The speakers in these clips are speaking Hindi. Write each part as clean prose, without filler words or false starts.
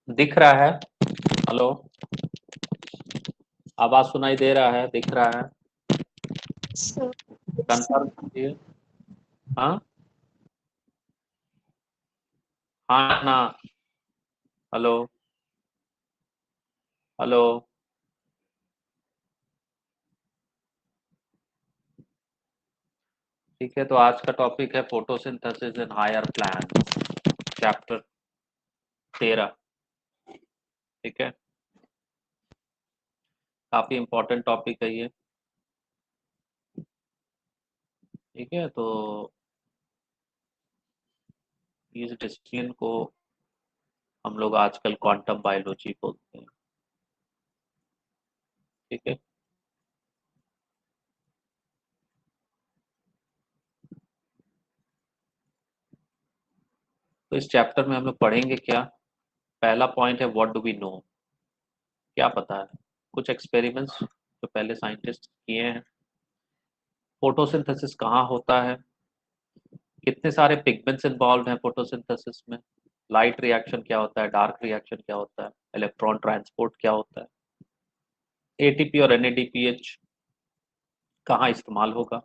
दिख रहा है? हेलो, आवाज सुनाई दे रहा है? दिख रहा है? कंफर्म कीजिए। हाँ हाँ ना। Hello hello. ठीक है, तो आज का टॉपिक है photosynthesis in higher plants, chapter 13। ठीक है, काफी इंपॉर्टेंट टॉपिक है ये। ठीक है, तो इस डिसिप्लिन को हम लोग आजकल क्वांटम बायोलॉजी बोलते हैं। ठीक है, तो इस चैप्टर में हम लोग पढ़ेंगे क्या? पहला पॉइंट है व्हाट डू वी नो, क्या पता है। कुछ एक्सपेरिमेंट्स जो पहले साइंटिस्ट किए हैं। फोटोसिंथेसिस कहाँ होता है, कितने सारे पिगमेंट्स इन्वॉल्व हैं फोटोसिंथेसिस में, लाइट रिएक्शन क्या होता है, डार्क रिएक्शन क्या होता है, इलेक्ट्रॉन ट्रांसपोर्ट क्या होता है, एटीपी और एनएडीपीएच कहाँ इस्तेमाल होगा,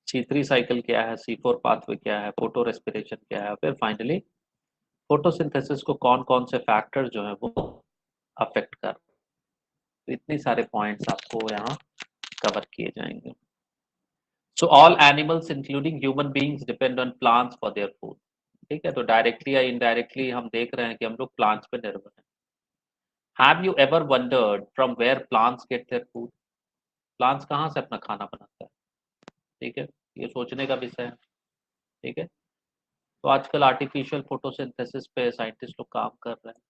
C3 साइकिल क्या है, C4 पाथवे क्या है, फोटो रेस्पिरेशन क्या है, फिर फाइनली फोटोसिंथेसिस को कौन कौन से फैक्टर्स जो है वो अफेक्ट कर। तो इतने सारे पॉइंट्स आपको यहाँ कवर किए जाएंगे। So all animals including human beings depend on plants for their food. ठीक है, तो डायरेक्टली या इनडायरेक्टली हम देख रहे हैं कि हम लोग प्लांट्स पे निर्भर हैं। Have you ever wondered from where plants get their food? Plants कहाँ से अपना खाना बनाता है? ठीक है, ये सोचने का विषय है। ठीक है, तो आजकल आर्टिफिशियल फोटोसिंथेसिस पे साइंटिस्ट लोग काम कर रहे हैं।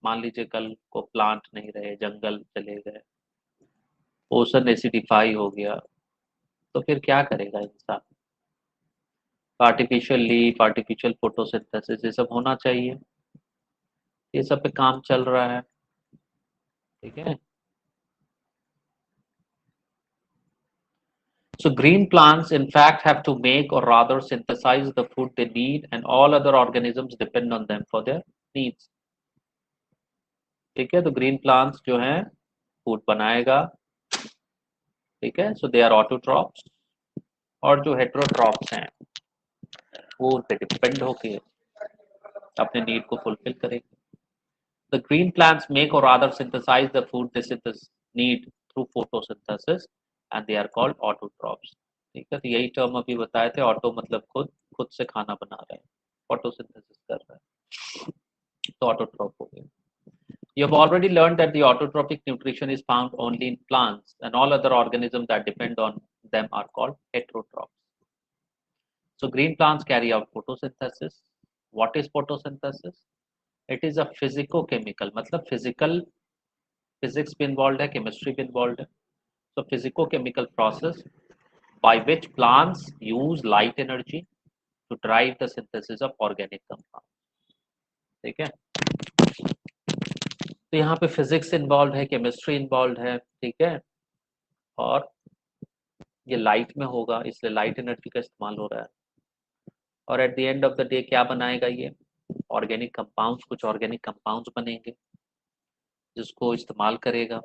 मान लीजिए कल को प्लांट नहीं रहे, जंगल चले गए, ओशन एसिडिफाई हो गया, तो फिर क्या करेगा इंसान? आर्टिफिशियल लीफ, आर्टिफिशियल फोटोसिंथेसिस, ये सब होना चाहिए। ये सब पे काम चल रहा है। ठीक है, so green plants in fact have to make or rather synthesize the food they need and all other organisms depend on them for their needs. ठीक है, तो ग्रीन प्लांट्स जो हैं फूड बनाएगा। ठीक है, सो दे आर ऑटोट्रॉप्स, और जो हेट्रोट्रॉप्स हैं वो उन पे डिपेंड होके अपने नीड को फुलफिल करेंगे। The green plants make or rather synthesize the food they need through photosynthesis and they are called autotrophs. ठीक है, तो यही टर्म अभी बताए थे। ऑटो मतलब खुद, खुद से खाना बना रहे हैं, फोटोसिंथेसिस कर रहे हैं, तो ऑटोट्रॉप हो गए। You have already learned that the autotrophic nutrition is found only in plants and all other organisms that depend on them are called heterotrophs. So green plants carry out photosynthesis. What is photosynthesis? It is a physico-chemical, मतलब physical, physics भी involved है, chemistry भी involved है. So physico-chemical process by which plants use light energy to drive the synthesis of organic compounds. ठीक है, तो यहाँ पे फिजिक्स इन्वॉल्व है, केमिस्ट्री इन्वॉल्व है। ठीक है, और ये लाइट में होगा, इसलिए लाइट एनर्जी का इस्तेमाल हो रहा है। और at the end of the day क्या बनाएगा ये? ऑर्गेनिक कंपाउंड्स, कुछ ऑर्गेनिक कंपाउंड्स बनेंगे जिसको इस्तेमाल करेगा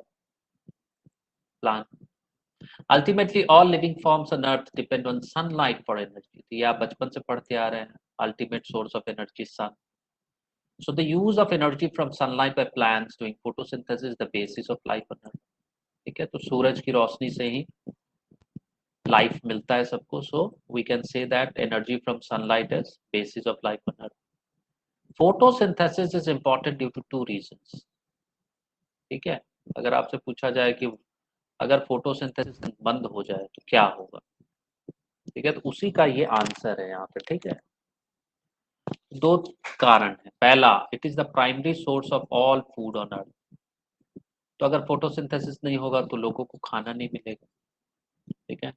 plant. Ultimately all living forms on earth depend on sunlight for energy. तो ये आप बचपन से पढ़ते आ रहे हैं, ultimate source of energy sun. So the use of energy from sunlight by plants doing photosynthesis is the basis of life on earth. ठीक है, तो सूरज की रोशनी से ही लाइफ मिलता है सबको। So we can say that energy from sunlight is basis of life on earth. Photosynthesis is important due to two reasons. ठीक है, अगर आपसे पूछा जाए कि अगर फोटोसिंथेसिस बंद हो जाए तो क्या होगा? ठीक है, तो उसी का ये आंसर है यहाँ पे। ठीक है, दो कारण है। पहला, it is the primary source of all food on earth. तो अगर फोटोसिंथेसिस नहीं होगा तो लोगों को खाना नहीं मिलेगा। ठीक है,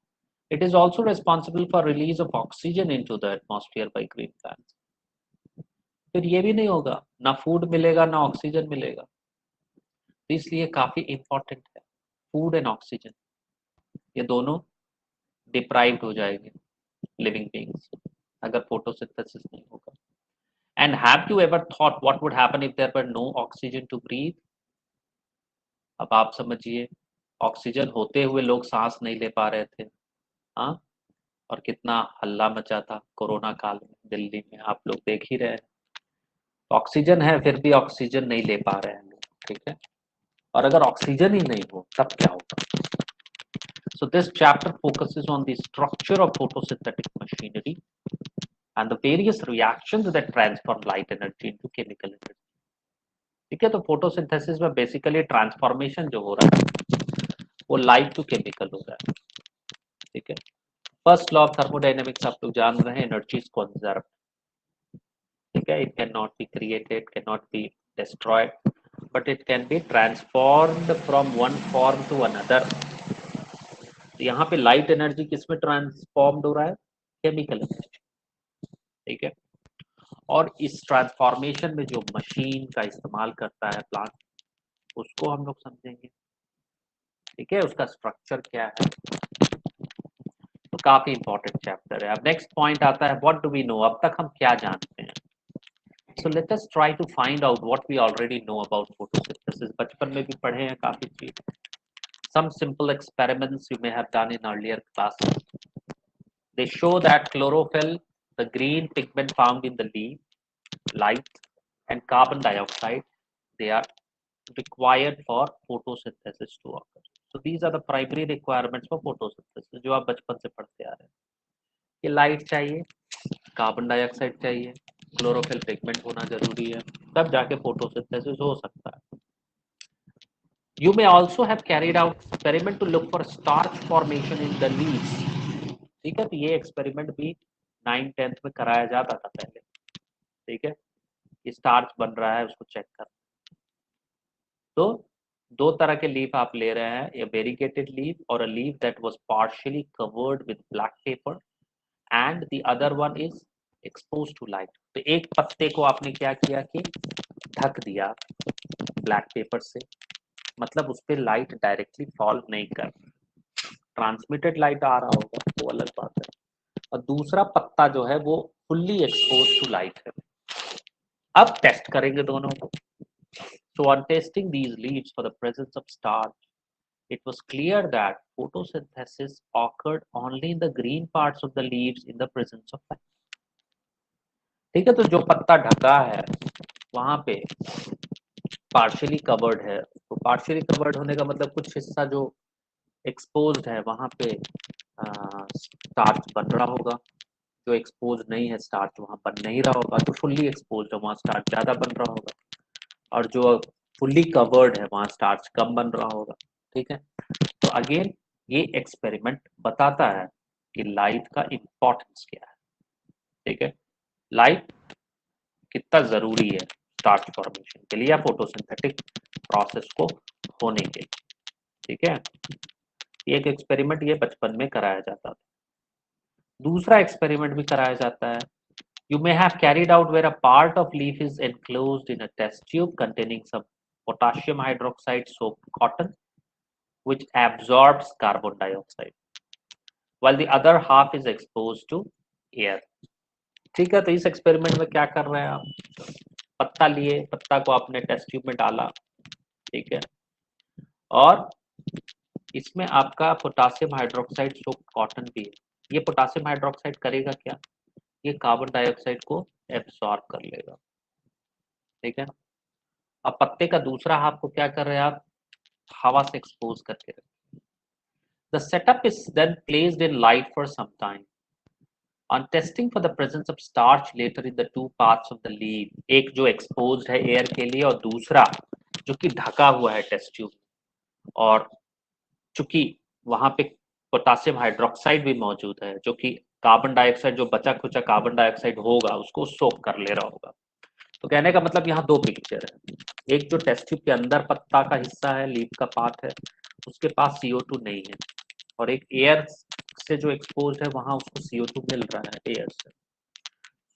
it is also responsible for release of oxygen into the atmosphere by green plants. फिर ये भी नहीं होगा, ना फूड मिलेगा ना ऑक्सीजन मिलेगा। तो इसलिए काफी इंपॉर्टेंट है फूड एंड ऑक्सीजन, ये दोनों डिप्राइव्ड हो जाएंगे लिविंग बींग्स अगर फोटोसिंथेसिस नहीं होगा। And have you ever thought what would happen if there were no oxygen to breathe? अब आप समझिए, ऑक्सीजन होते हुए लोग सांस नहीं ले पा रहे थे। हाँ, और कितना हल्ला मचा था कोरोना काल में दिल्ली में, आप लोग देख ही रहे हैं। ऑक्सीजन है फिर भी ऑक्सीजन नहीं ले पा रहे हैं लोग, ठीक है। और अगर ऑक्सीजन ही नहीं हो तब क्या होगा? So this chapter focuses on the structure of photosynthetic machinery and the various reactions that transform light energy into chemical energy. ठीक है, तो फोटोसिंथेसिस में बेसिकली ट्रांसफॉर्मेशन जो हो रहा है वो लाइट टू केमिकल हो रहा है, ठीक है। फर्स्ट लॉ ऑफ थर्मोडायनेमिक्स आप लोग जान रहे हैं, एनर्जी इज कंजर्व्ड, ठीक है। It can not be created, can not be destroyed, but it can be transformed from one form to another. यहाँ पे लाइट एनर्जी किसमें ट्रांसफॉर्म्ड हो रहा है? केमिकल एनर्जी, ठीक है। और इस ट्रांसफॉर्मेशन में जो मशीन का इस्तेमाल करता है प्लांट, उसको हम लोग समझेंगे, ठीक है। उसका स्ट्रक्चर क्या है, तो काफी इंपॉर्टेंट चैप्टर है। अब नेक्स्ट पॉइंट आता है व्हाट डू वी नो, अब तक हम क्या जानते हैं। So let us try to find out what we already know about photosynthesis. बचपन में भी पढ़े हैं काफी चीज। Some simple experiments you may have done in earlier classes. They show that chlorophyll, the green pigment found in the leaf, light, and carbon dioxide, they are required for photosynthesis to occur. So these are the primary requirements for photosynthesis जो आप बचपन से पढ़ते आ रहे हैं। ये लाइट चाहिए, कार्बन डाइऑक्साइड चाहिए, क्लोरोफिल पिगमेंट होना जरूरी है, तब जाके फोटोसिंथेसिस हो सकता है। You may also have carried out experiment to look for starch formation in the leaves. ठीक है, तो ये एक्सपेरिमेंट भी 9th-10th में कराया जाता था पहले, ठीक है। स्टार्च बन रहा है उसको चेक कर। तो दो तरह के लीफ आप ले रहे हैं, ए वेरीगेटेड लीफ और a leaf that was partially covered with black paper and the other one is exposed to light. तो एक पत्ते को आपने क्या किया कि ढक दिया ब्लैक पेपर से, मतलब उस पर लाइट डायरेक्टली फॉल नहीं कर, ट्रांसमिटेड लाइट आ रहा होगा वो अलग बात है, और दूसरा पत्ता जो है वो फुल्ली एक्सपोज टू लाइट है। अब टेस्ट करेंगे दोनों को। So on testing these leaves for the presence of starch, it was clear that photosynthesis occurred only in the green parts of the leaves in the presence of light. ठीक है, तो जो पत्ता ढका है वहां पे पार्शियली कवर्ड है, तो पार्शियली कवर्ड होने का मतलब कुछ हिस्सा जो एक्सपोज्ड है वहां पे स्टार्च बन रहा होगा, जो एक्सपोज नहीं है स्टार्च वहां बन नहीं रहा होगा, तो फुल्ली एक्सपोज है वहां स्टार्च ज्यादा बन रहा होगा, और जो फुल्ली कवर्ड है वहां स्टार्च कम बन रहा होगा, ठीक है। तो अगेन ये एक्सपेरिमेंट बताता है कि लाइट का इंपॉर्टेंस क्या है, ठीक है। लाइट कितना जरूरी है स्टार्च फॉर्मेशन के लिए या फोटोसिंथेटिक प्रोसेस को होने के लिए, ठीक है। एक एक्सपेरिमेंट ये बचपन में कराया जाता था। दूसरा एक्सपेरिमेंट भी कराया जाता है। You may have carried out where a part of leaf is enclosed in a test tube containing some potassium hydroxide soaked cotton, which absorbs carbon dioxide, while the other half is exposed to air. ठीक है, तो इस एक्सपेरिमेंट में क्या कर रहे हैं आप? पत्ता लिए, पत्ता को आपने टेस्ट ट्यूब में डाला, ठीक है, और इसमें आपका पोटासियम हाइड्रोक्साइड सोक्ड कॉटन भी है। ये पोटासियम हाइड्रोक्साइड करेगा क्या? ये कार्बन डाइऑक्साइड को एब्सॉर्ब कर लेगा, ठीक है। अब पत्ते का दूसरा हाफ को क्या कर रहे हैं आप? हवा से एक्सपोज करके रखें। The setup is then placed in light for some time. On testing for the presence of starch later in the two parts of the leaf, एक जो exposed है एयर के लिए और दूसरा जो कि ढका हुआ है टेस्ट ट्यूब, और चूंकि वहां पे पोटासियम हाइड्रोक्साइड भी मौजूद है जो कि कार्बन डाइऑक्साइड जो बचा खुचा कार्बन डाइऑक्साइड होगा उसको सोक कर ले रहा होगा। तो कहने का मतलब यहाँ दो पिक्चर है, एक जो टेस्ट ट्यूब के अंदर पत्ता का हिस्सा है, लीफ का पार्ट है, उसके पास CO2 नहीं है, और एक एयर से जो एक्सपोज है वहां उसको CO2 मिल रहा है एयर से।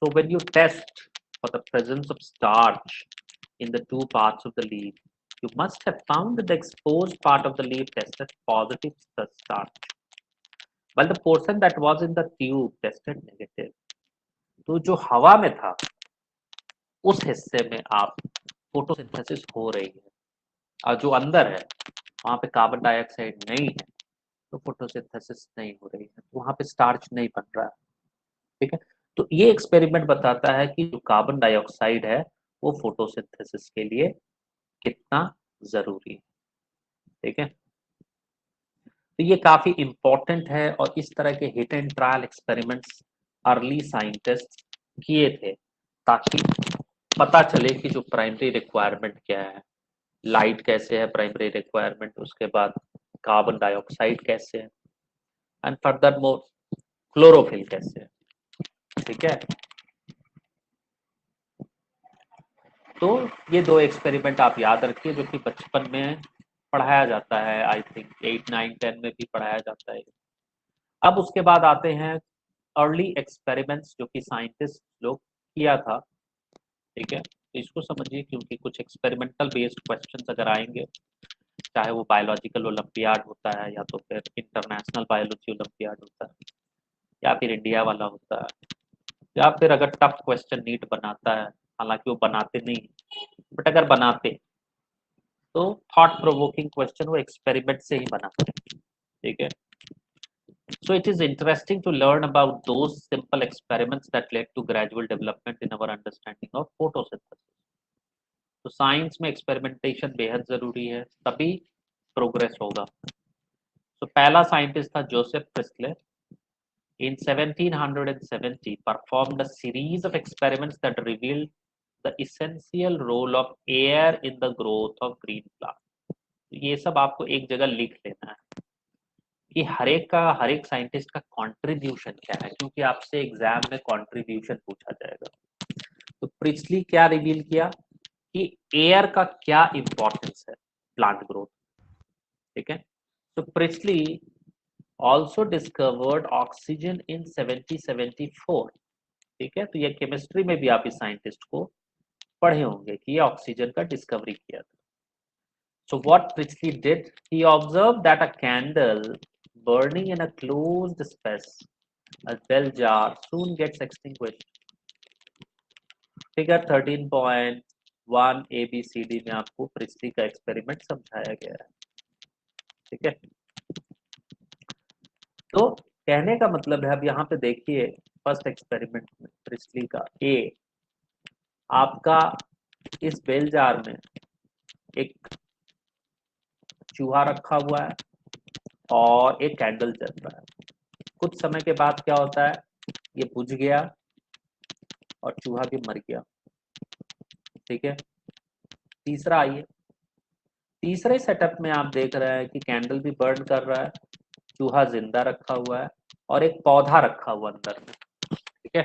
So when you test for the presence of starch in the two parts of the leaf, you must have found that the exposed part of the leaf tested positive starch, while the portion that was in the tube tested negative. तो जो हवा में था उस हिस्से में आप फोटोसिंथेसिस हो रही है, और जो अंदर है वहां पे कार्बन डाइऑक्साइड नहीं है, तो फोटोसिंथेसिस नहीं हो रही है, तो वहां पे स्टार्च नहीं बन रहा है। ठीक है, तो ये एक्सपेरिमेंट बताता है कि जो कार्बन डाइऑक्साइड है वो फोटोसिंथेसिस के लिए कितना जरूरी है। ठीक है, तो ये काफी इंपॉर्टेंट है, और इस तरह के hit and trial experiments early scientist किए थे, ताकि पता चले कि जो प्राइमरी रिक्वायरमेंट क्या है, लाइट कैसे है प्राइमरी रिक्वायरमेंट, उसके बाद कार्बन डाइऑक्साइड कैसे है, एंड फर्दर मोर क्लोरोफिल कैसे है। ठीक है, तो ये दो एक्सपेरिमेंट आप याद रखिए, जो कि बचपन में पढ़ाया जाता है, आई थिंक 8 9 10 में भी पढ़ाया जाता है। अब उसके बाद आते हैं अर्ली एक्सपेरिमेंट्स जो कि साइंटिस्ट लोग किया था। ठीक है, तो इसको समझिए, क्योंकि कुछ एक्सपेरिमेंटल बेस्ड क्वेश्चंस अगर आएंगे, चाहे वो बायोलॉजिकल ओलंपियाड होता है, या तो फिर इंटरनेशनल बायोलॉजी ओलंपियाड होता है, या फिर इंडिया वाला होता है, या फिर अगर टफ क्वेश्चन नीट बनाता है, हालांकि वो बनाते नहीं, बट अगर बनाते तो थॉट प्रोवोकिंग क्वेश्चन वो एक्सपेरिमेंट से ही बनाते हैं। ठीक है, so it is interesting to learn about those simple experiments that led to gradual development in our understanding of photosynthesis. तो साइंस में एक्सपेरिमेंटेशन बेहद जरूरी है, तभी प्रोग्रेस होगा। तो पहला साइंटिस्ट था Joseph Presley. In 1770, performed a series of experiments that revealed the essential role of air in the growth of green plants. ये सब आपको एक जगह लिख लेना है कि हर एक साइंटिस्ट का कंट्रीब्यूशन क्या है, क्योंकि आपसे एग्जाम में कंट्रीब्यूशन पूछा जाएगा। तो प्रिस्ली क्या रिवील किया कि एयर का क्या इंपॉर्टेंस है प्लांट ग्रोथ। ठीक है, तो priestly also discovered oxygen in 1774। ठीक है, तो ये केमिस्ट्री में भी आप इस साइंटिस्ट को पढ़े होंगे कि ये ऑक्सीजन का डिस्कवरी किया था। So what Priestley did, he observed that a candle burning in a closed space, a bell jar, soon gets extinguished. Figure 13.1 ABCD में आपको प्रिस्ली का एक्सपेरिमेंट समझाया गया है। ठीक है, तो कहने का मतलब है, अब यहाँ पे देखिए फर्स्ट एक्सपेरिमेंट में प्रिस्ली का ए, आपका इस बेल जार में एक चूहा रखा हुआ है और एक कैंडल जल रहा है। कुछ समय के बाद क्या होता है, ये बुझ गया और चूहा भी मर गया। ठीक है, तीसरा आइए, तीसरे सेटअप में आप देख रहे हैं कि कैंडल भी बर्न कर रहा है, चूहा जिंदा रखा हुआ है, और एक पौधा रखा हुआ अंदर में। ठीक है,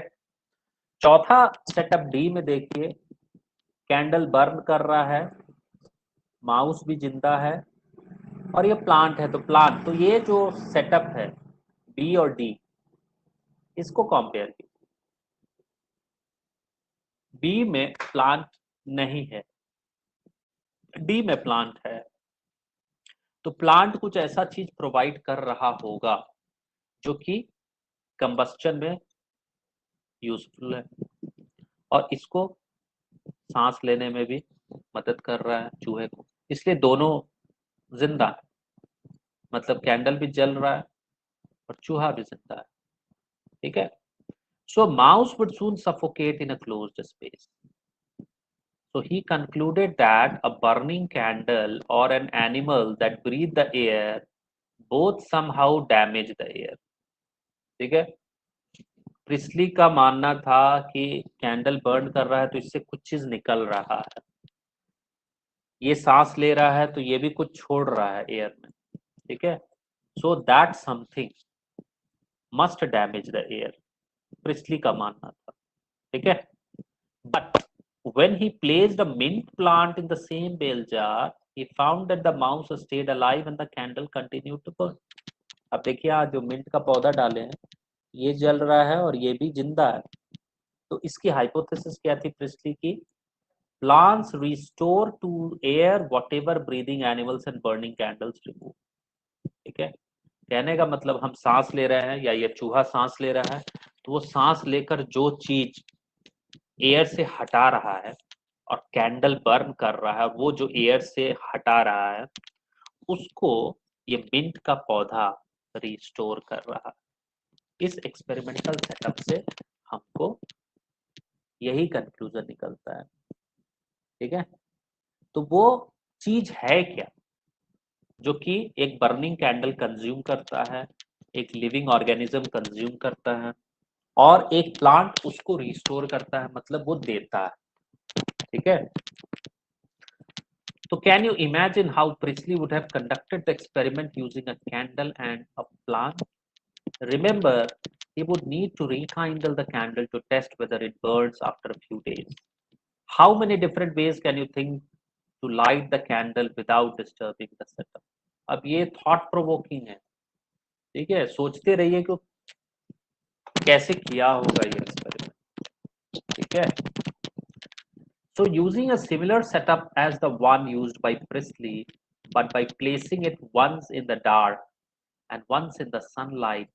चौथा सेटअप डी में देखिए, कैंडल बर्न कर रहा है, माउस भी जिंदा है, और ये प्लांट है, तो प्लांट, तो ये जो सेटअप है बी और डी, इसको कंपेयर कीजिए। बी में प्लांट नहीं है, डी में प्लांट है, तो प्लांट कुछ ऐसा चीज प्रोवाइड कर रहा होगा जो कि कंबस्चन में यूजफुल है, और इसको सांस लेने में भी मदद कर रहा है चूहे को, इसलिए दोनों जिंदा है। मतलब कैंडल भी जल रहा है और चूहा भी जिंदा है। ठीक है, so mouse would soon suffocate in a closed space. So he concluded that a burning candle or an animal that breathed the air both somehow damage the air. ठीक है, प्रिस्ली का मानना था कि कैंडल बर्न कर रहा है तो इससे कुछ चीज निकल रहा है, ये सांस ले रहा है तो ये भी कुछ छोड़ रहा है एयर में। ठीक है, so that something must damage the air, priestly का मानना था। ठीक है, but when he placed a mint plant in the same bell jar, he found that the mouse stayed alive and the candle continued to burn. अब देखिए, आज जो मिंट का पौधा डाले हैं, ये जल रहा है और ये भी जिंदा है। तो इसकी हाइपोथेसिस क्या थी प्रिस्ली की, plants restore to air whatever breathing animals and burning candles remove. ठीक है, कहने का मतलब, हम सांस ले रहे हैं या ये चूहा सांस ले रहा है, तो वो सांस लेकर जो चीज एयर से हटा रहा है और कैंडल बर्न कर रहा है, वो जो एयर से हटा रहा है उसको ये मिंट का पौधा रिस्टोर कर रहा है। इस एक्सपेरिमेंटल सेटअप से हमको यही कंक्लूजन निकलता है। ठीक है, तो वो चीज है क्या जो कि एक बर्निंग कैंडल कंज्यूम करता है, एक लिविंग ऑर्गेनिज्म कंज्यूम करता है और एक प्लांट उसको रिस्टोर करता है, मतलब वो देता है। ठीक है, so can you imagine how Priestley would have conducted the experiment using a candle and a plant? Remember, he would need to rekindle the candle to test whether it burns after a few days. How many different ways can you think to light the candle without disturbing the setup? अब ये थॉट प्रोवोकिंग है। ठीक है, सोचते रहिए कि कैसे किया होगा ये एक्सपेरिमेंट। ठीक है, so using a similar setup as the one used by Priestley, but by placing it once in the dark and once in the sunlight,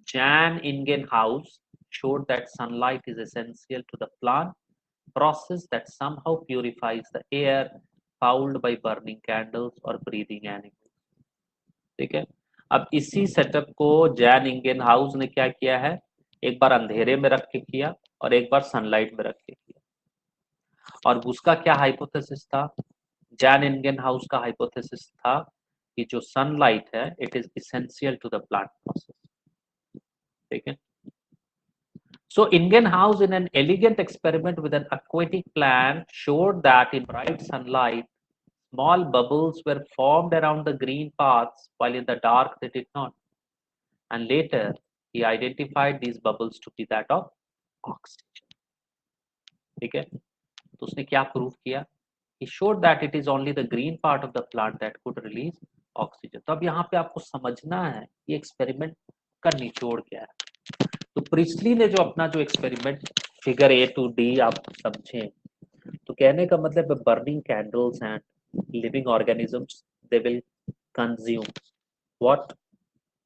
Jan Ingenhouse showed that sunlight is essential to the plant process that somehow purifies the air fouled by burning candles or breathing animals. ठीक है, अब इसी सेटअप को जैन इंगेन हाउस ने क्या किया है, एक बार अंधेरे में रख के किया और एक बार सनलाइट में रख के किया। और उसका क्या हाइपोथेसिस था, जैन इंगेन हाउस का हाइपोथेसिस था कि जो सनलाइट है it is essential to the plant process. ठीक है, so Ingenhouse in an elegant experiment with an aquatic plant showed that in bright sunlight small bubbles were formed around the green parts while in the dark they did not, and later he identified these bubbles to be that of oxygen. ठीक है, तो उसने क्या प्रूव किया, he showed that it is only the green part of the plant that could release oxygen. तो अब यहाँ पे आपको समझना है ये एक्सपेरिमेंट का निचोड़ क्या है। तो प्रिस्टली ने जो अपना जो experiment figure A to D आप समझें, तो कहने का मतलब है burning candles and living organisms they will consume what,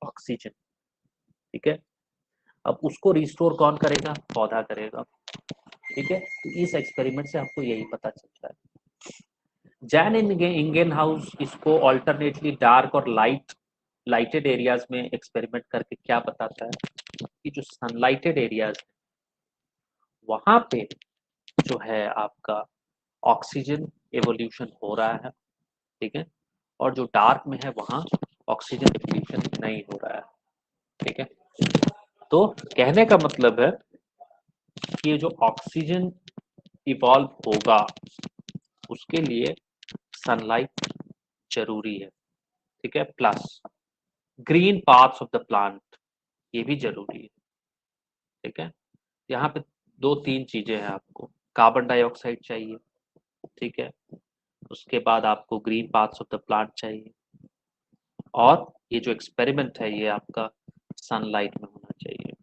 oxygen. ठीक है, अब उसको रिस्टोर कौन करेगा, पौधा करेगा। ठीक है, तो इस एक्सपेरिमेंट से आपको यही पता चलता है। जैन इंगेन हाउस इसको ऑल्टरनेटली डार्क और लाइटेड एरियाज में एक्सपेरिमेंट करके क्या बताता है कि जो सनलाइटेड एरियाज वहां पे जो है आपका ऑक्सीजन एवोल्यूशन हो रहा है। ठीक है, और जो डार्क में है वहां ऑक्सीजन एवोल्यूशन नहीं हो रहा है। ठीक है, तो कहने का मतलब है कि ये जो ऑक्सीजन इवॉल्व होगा उसके लिए सनलाइट जरूरी है। ठीक है, plus green parts of the plant ये भी जरूरी है। ठीक है, यहाँ पे दो तीन चीजें हैं, आपको कार्बन डाइऑक्साइड चाहिए। ठीक है, उसके बाद आपको green parts of the plant चाहिए और ये जो एक्सपेरिमेंट है ये आपका सनलाइट में होना चाहिए।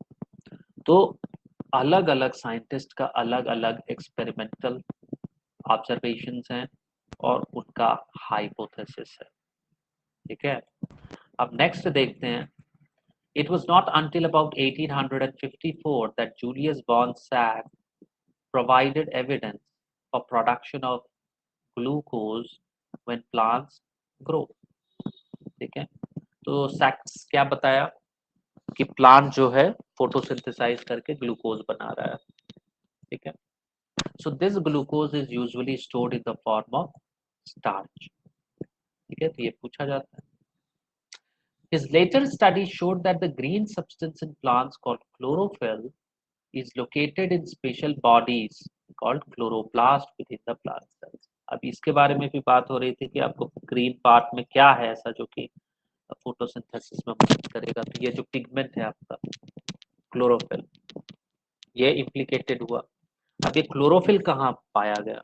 तो अलग अलग साइंटिस्ट का अलग अलग एक्सपेरिमेंटल ऑब्जर्वेशंस हैं और उनका हाइपोथेसिस है। ठीक है, अब नेक्स्ट देखते हैं। It was not until about 1854 that Julius von Sack provided evidence for production of glucose when plants grow. ठीक है, तो सैक्स क्या बताया कि प्लांट जो है फोटोसिंथेसाइज करके ग्लूकोज बना रहा है। ठीक है, so this glucose is usually stored in the form of starch. ठीक है, तो ये पूछा जाता है। His later study showed that the green substance in plants called chlorophyll is located in special bodies called chloroplast within the plant cells. अब इसके बारे में भी बात हो रही थी कि आपको ग्रीन पार्ट में क्या है ऐसा जो कि फोटोसिंथेसिस में मदद करेगा। तो ये जो पिगमेंट है आपका क्लोरोफिल ये इम्प्लीकेटेड हुआ। अब ये क्लोरोफिल कहाँ पाया गया,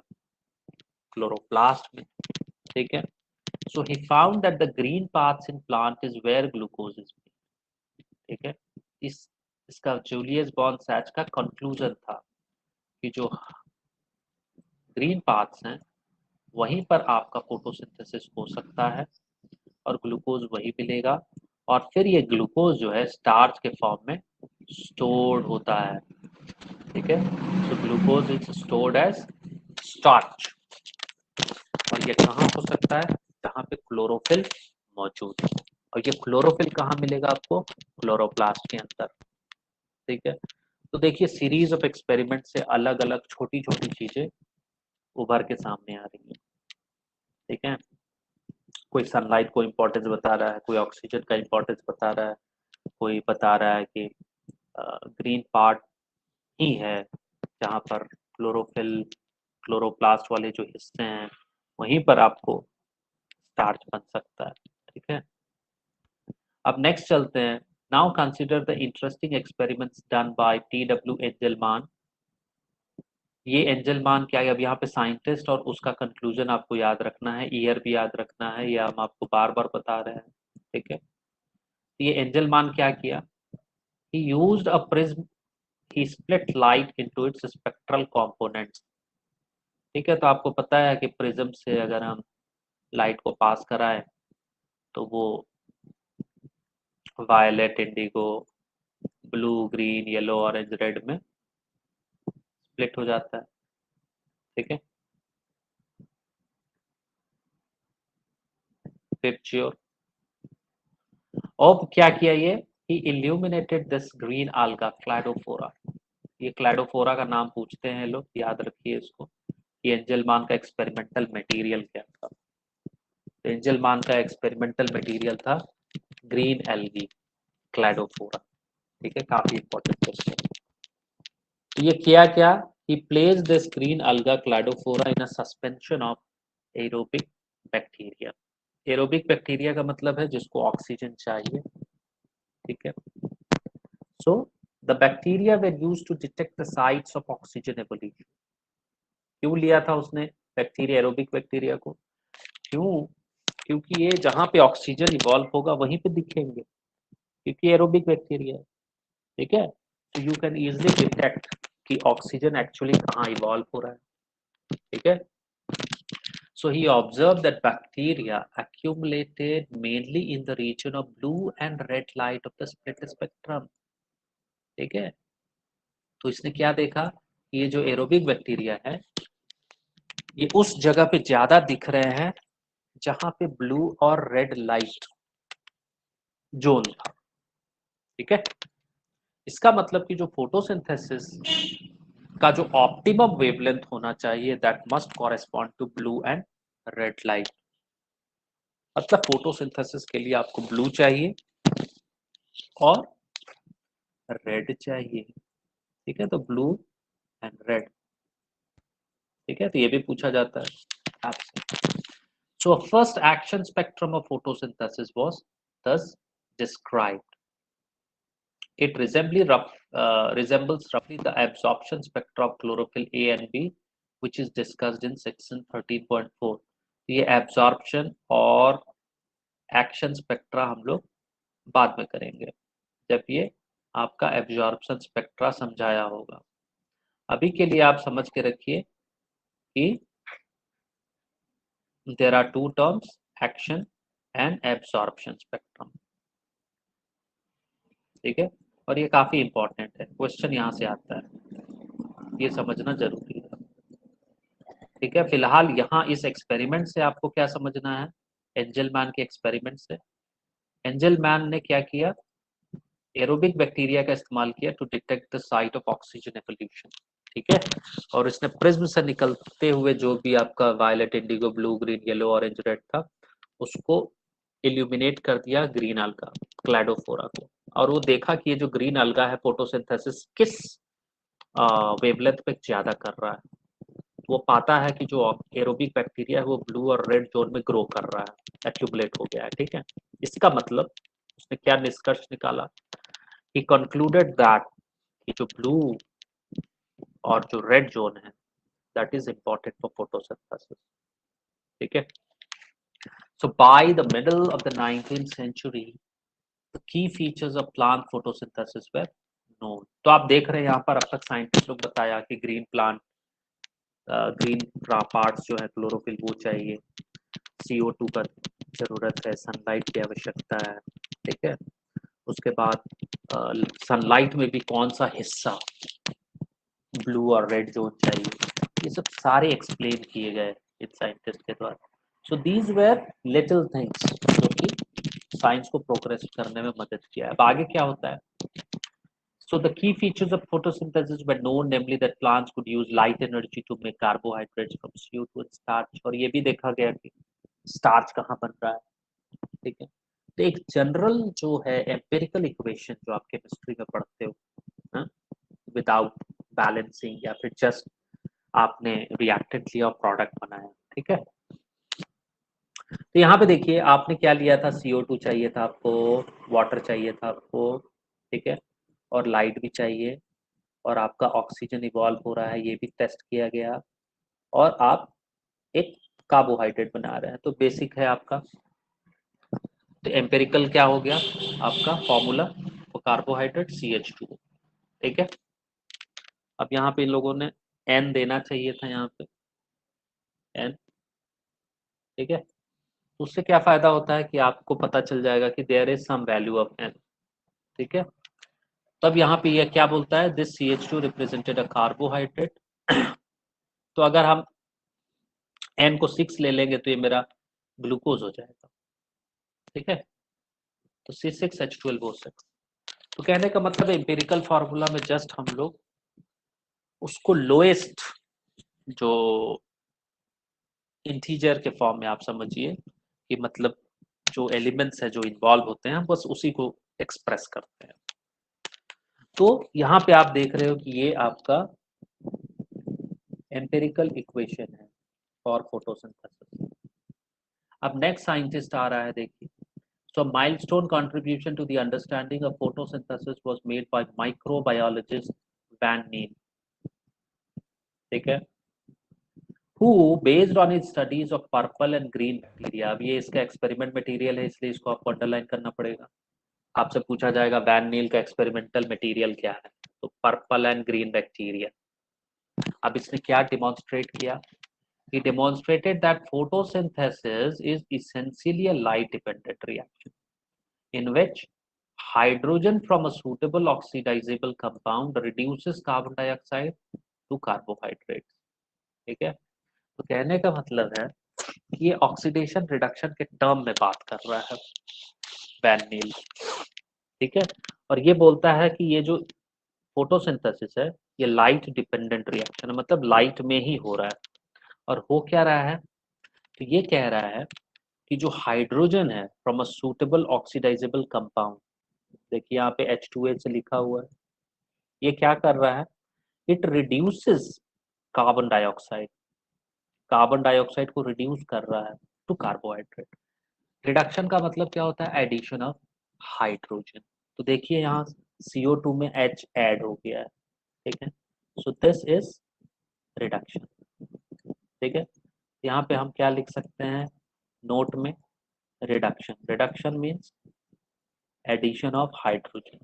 क्लोरोप्लास्ट में। ठीक है, so he found that the green parts in plant is where glucose is made. ठीक है, इसका जूलियस बॉर्न सैच का कंक्लूजन था कि जो ग्रीन पार्ट्स हैं वहीं पर आपका फोटोसिंथेसिस हो सकता है और ग्लूकोज वही मिलेगा और फिर ये ग्लूकोज जो है स्टार्च के फॉर्म में स्टोर्ड होता है। ठीक है। So glucose is stored as starch, और ये कहाँ हो सकता है, जहाँ पे क्लोरोफिल मौजूद है। और ये क्लोरोफिल कहाँ मिलेगा आपको, क्लोरोप्लास्ट के अंदर। ठीक है। तो देखिए सीरीज ऑफ एक्सपेरिमेंट से अलग अलग छोटी छोटी चीजें उभर के सामने आ रही है। ठीक है। कोई सनलाइट को इम्पोर्टेंस बता रहा है, कोई ऑक्सीजन का इम्पोर्टेंस बता रहा है, कोई बता रहा है कि ग्रीन पार्ट ही है जहाँ पर क्लोरोफिल क्लोरोप्लास्ट वाले जो हिस्से हैं वहीं पर आपको स्टार्च बन सकता है। ठीक है। अब नेक्स्ट चलते हैं। Now consider the interesting experiments done by T W. Engelmann. ये एंजलमान क्या है, अब यहाँ पे साइंटिस्ट और उसका कंक्लूजन आपको याद रखना है, ईयर भी याद रखना है, ये हम आपको बार बार बता रहे हैं। ठीक है। ये एंजलमान क्या किया, ही used a prism, he split light into its spectral components. ठीक है। तो आपको पता है कि प्रिज्म से अगर हम लाइट को पास कराएं तो वो violet, indigo, blue, green, yellow, orange, red में स्प्लिट हो जाता है। ठीक है। पिक्चर। अब क्या किया ये, he illuminated this green alga Cladophora. ये क्लैडोफोरा का नाम पूछते हैं लोग, याद रखिए इसको। ये एंजलमान का एक्सपेरिमेंटल मटेरियल क्या था, तो एंजलमान का एक्सपेरिमेंटल मटेरियल था ग्रीन एल्गी क्लैडोफोरा। ठीक है, काफी इंपॉर्टेंट क्वेश्चन। तो ये किया क्या, he placed this green alga cladophora in a suspension of aerobic bacteria। Aerobic bacteria का मतलब है जिसको ऑक्सीजन चाहिए। ठीक है। So the bacteria were used to detect the sites of oxygen evolution. क्यों लिया था उसने बैक्टीरिया, एरोबिक बैक्टीरिया को, क्यों, क्योंकि ये जहाँ पे ऑक्सीजन इवॉल्व होगा वहीं पे दिखेंगे, क्योंकि एरोबिक बैक्टीरिया है। ठीक है। तो यू कैन इजिली डिटेक्ट कि ऑक्सीजन एक्चुअली कहाँ इवॉल्व हो रहा है। ठीक है। So he observed that bacteria accumulated mainly in the region of blue and red light of the split spectrum। ठीक है। तो इसने क्या देखा, ये जो एरोबिक बैक्टीरिया है ये उस जगह पे ज्यादा दिख रहे हैं जहां पे ब्लू और रेड लाइट जोन था। ठीक है। इसका मतलब कि जो फोटोसिंथेसिस का जो ऑप्टिमम वेवलेंथ होना चाहिए that must correspond to blue and red light. मतलब फोटोसिंथेसिस के लिए आपको ब्लू चाहिए और रेड चाहिए। ठीक है। तो ब्लू एंड रेड। ठीक है। तो ये भी पूछा जाता है आपसे। So first action spectrum of photosynthesis was thus described। It resembles roughly the absorption spectra of chlorophyll A and B, which is discussed in section 13.4। ये absorption और action spectra हम लोग बाद में करेंगे जब ये आपका absorption spectra समझाया होगा। अभी के लिए आप समझ के रखिए कि there are two terms, action and absorption spectrum। ठीक है। और ये काफी इंपॉर्टेंट है, क्वेश्चन यहाँ से आता है, ये समझना जरूरी है। ठीक है। फिलहाल यहाँ इस एक्सपेरिमेंट से आपको क्या समझना है, एंजलमैन के एक्सपेरिमेंट से। एंजलमैन ने क्या किया, एरोबिक बैक्टीरिया का इस्तेमाल किया to detect the site of oxygen evolution. ठीक है। और इसने प्रिज्म से निकलते हुए जो भी आपका violet, indigo, blue, green, yellow, orange, red था उसको इल्यूमिनेट कर दिया ग्रीन अल्गा क्लैडोफोरा को। और वो देखा कि ये जो ग्रीन अल्गा है फोटोसिंथेसिस किस वेवलेंथ पे ज्यादा कर रहा है। वो पाता है कि जो एरोबिक बैक्टीरिया है वो ब्लू और रेड जोन में ग्रो कर रहा है, एक्यूमुलेट हो गया है। ठीक है। इसका मतलब उसने क्या निष्कर्ष निकाला, ही कंक्लूडेड दैट कि जो ब्लू और जो रेड जोन है that is important for photosynthesis. ठीक है। So by the middle of the 19th century the key features of plant photosynthesis were known। तो आप देख रहे हैं यहाँ पर अब तक साइंटिस्ट लोग बताया कि ग्रीन पार्ट्स जो है क्लोरोफिल वो चाहिए, CO2 का जरूरत है, सनलाइट की आवश्यकता है। ठीक है। उसके बाद सनलाइट में भी कौन सा हिस्सा ब्लू और रेड जोन चाहिए, ये सब सारे एक्सप्लेन किए गए इन साइंटिस्ट के द्वारा। So these were little things जो कि साइंस को प्रोग्रेस करने में मदद किया है। अब आगे क्या होता है? So the key features of photosynthesis were known, namely that plants could use light energy to make carbohydrates from CO2 and starch। और ये भी देखा गया कि स्टार्च कहाँ बन रहा है, ठीक है। तो एक जनरल जो है एम्पिरिकल इक्वेशन जो आप केमिस्ट्री में पढ़ते हो, विदाउट बैलेंसिंग या फिर जस्ट आपने रिएक्टेंट लिया और प्रोडक्ट बनाया, ठीक है। तो यहाँ पे देखिए आपने क्या लिया था, CO2 चाहिए था आपको, वाटर चाहिए था आपको, ठीक है, और लाइट भी चाहिए, और आपका ऑक्सीजन इवॉल्व हो रहा है, ये भी टेस्ट किया गया, और आप एक कार्बोहाइड्रेट बना रहे हैं। तो बेसिक है आपका, तो एम्पेरिकल क्या हो गया आपका फॉर्मूला फॉर कार्बोहाइड्रेट CH2, ठीक है। अब यहाँ पे इन लोगों ने N देना चाहिए था, यहाँ पे N, ठीक है। तो उससे क्या फायदा होता है कि आपको पता चल जाएगा कि there is some value of N, ठीक है। तब यहाँ पे ये क्या बोलता है, this CH2 represented a carbohydrate. तो अगर हम N को 6 ले लेंगे तो ये मेरा ग्लूकोज हो जाएगा, ठीक है। तो C6H12O6। तो कहने का मतलब एम्पिरिकल फार्मूला में जस्ट हम लोग उसको लोएस्ट जो इंटीजर के फॉर्म में आप समझिए कि मतलब जो एलिमेंट्स है जो इन्वॉल्व होते हैं बस उसी को एक्सप्रेस करते हैं। तो यहाँ पे आप देख रहे हो कि ये आपका एम्पिरिकल इक्वेशन है फॉर फोटोसिंथेसिस। अब नेक्स्ट साइंटिस्ट आ रहा है, देखिए। So a milestone contribution to the understanding of photosynthesis was made by microbiologist Van Neen, ठीक है, who based on his studies of purple and green bacteria। अब ये इसका एक्सपेरिमेंट मटेरियल है इसलिए इसको आपको अंडरलाइन करना पड़ेगा। आपसे पूछा जाएगा वैन नील का एक्सपेरिमेंटल मटेरियल क्या है, तो पर्पल एंड ग्रीन बैक्टीरिया। अब इसने क्या डिमॉन्स्ट्रेट किया? He demonstrated that photosynthesis is essentially a light dependent reaction in which hydrogen from a suitable oxidizable compound reduces carbon dioxide to carbohydrates, ठीक है। तो कहने का मतलब है कि ये ऑक्सीडेशन रिडक्शन के टर्म में बात कर रहा है वैन नील, ठीक है। और ये बोलता है कि ये जो फोटोसिंथेसिस है ये लाइट डिपेंडेंट रिएक्शन है, मतलब लाइट में ही हो रहा है। और हो क्या रहा है, तो ये कह रहा है कि जो हाइड्रोजन है from a suitable oxidisable compound, देखिए यहाँ पे H2A से लिखा हुआ है, ये क्या कर रहा है, इट रिड्यूसेस कार्बन डाइऑक्साइड को रिड्यूस कर रहा है टू कार्बोहाइड्रेट। रिडक्शन का मतलब क्या होता है, एडिशन ऑफ हाइड्रोजन। तो देखिए यहाँ CO2 में H ऐड हो गया है, ठीक है। सो दिस इज रिडक्शन, ठीक है। यहाँ पे हम क्या लिख सकते हैं नोट में, reduction, reduction means addition of hydrogen,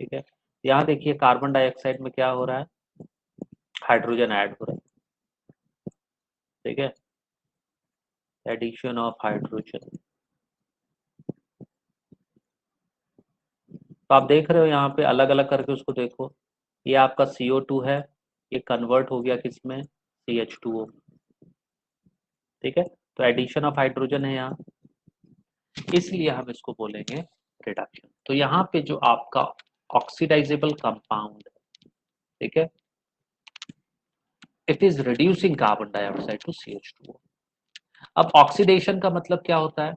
ठीक है। यहाँ देखिए कार्बन डाइऑक्साइड में क्या हो रहा है, हाइड्रोजन ऐड हो रहा है, ठीक है, एडिशन ऑफ हाइड्रोजन। तो आप देख रहे हो यहाँ पे अलग अलग करके उसको देखो, ये आपका CO2 है, ये कन्वर्ट हो गया किसमें, CH2O, ठीक है। तो एडिशन ऑफ हाइड्रोजन है यहाँ, इसलिए हम इसको बोलेंगे रिडक्शन। तो यहाँ पे जो आपका ऑक्सीडाइजेबल कंपाउंड है, ठीक है, it is reducing carbon dioxide to CH2O। अब ऑक्सीडेशन का मतलब क्या होता है,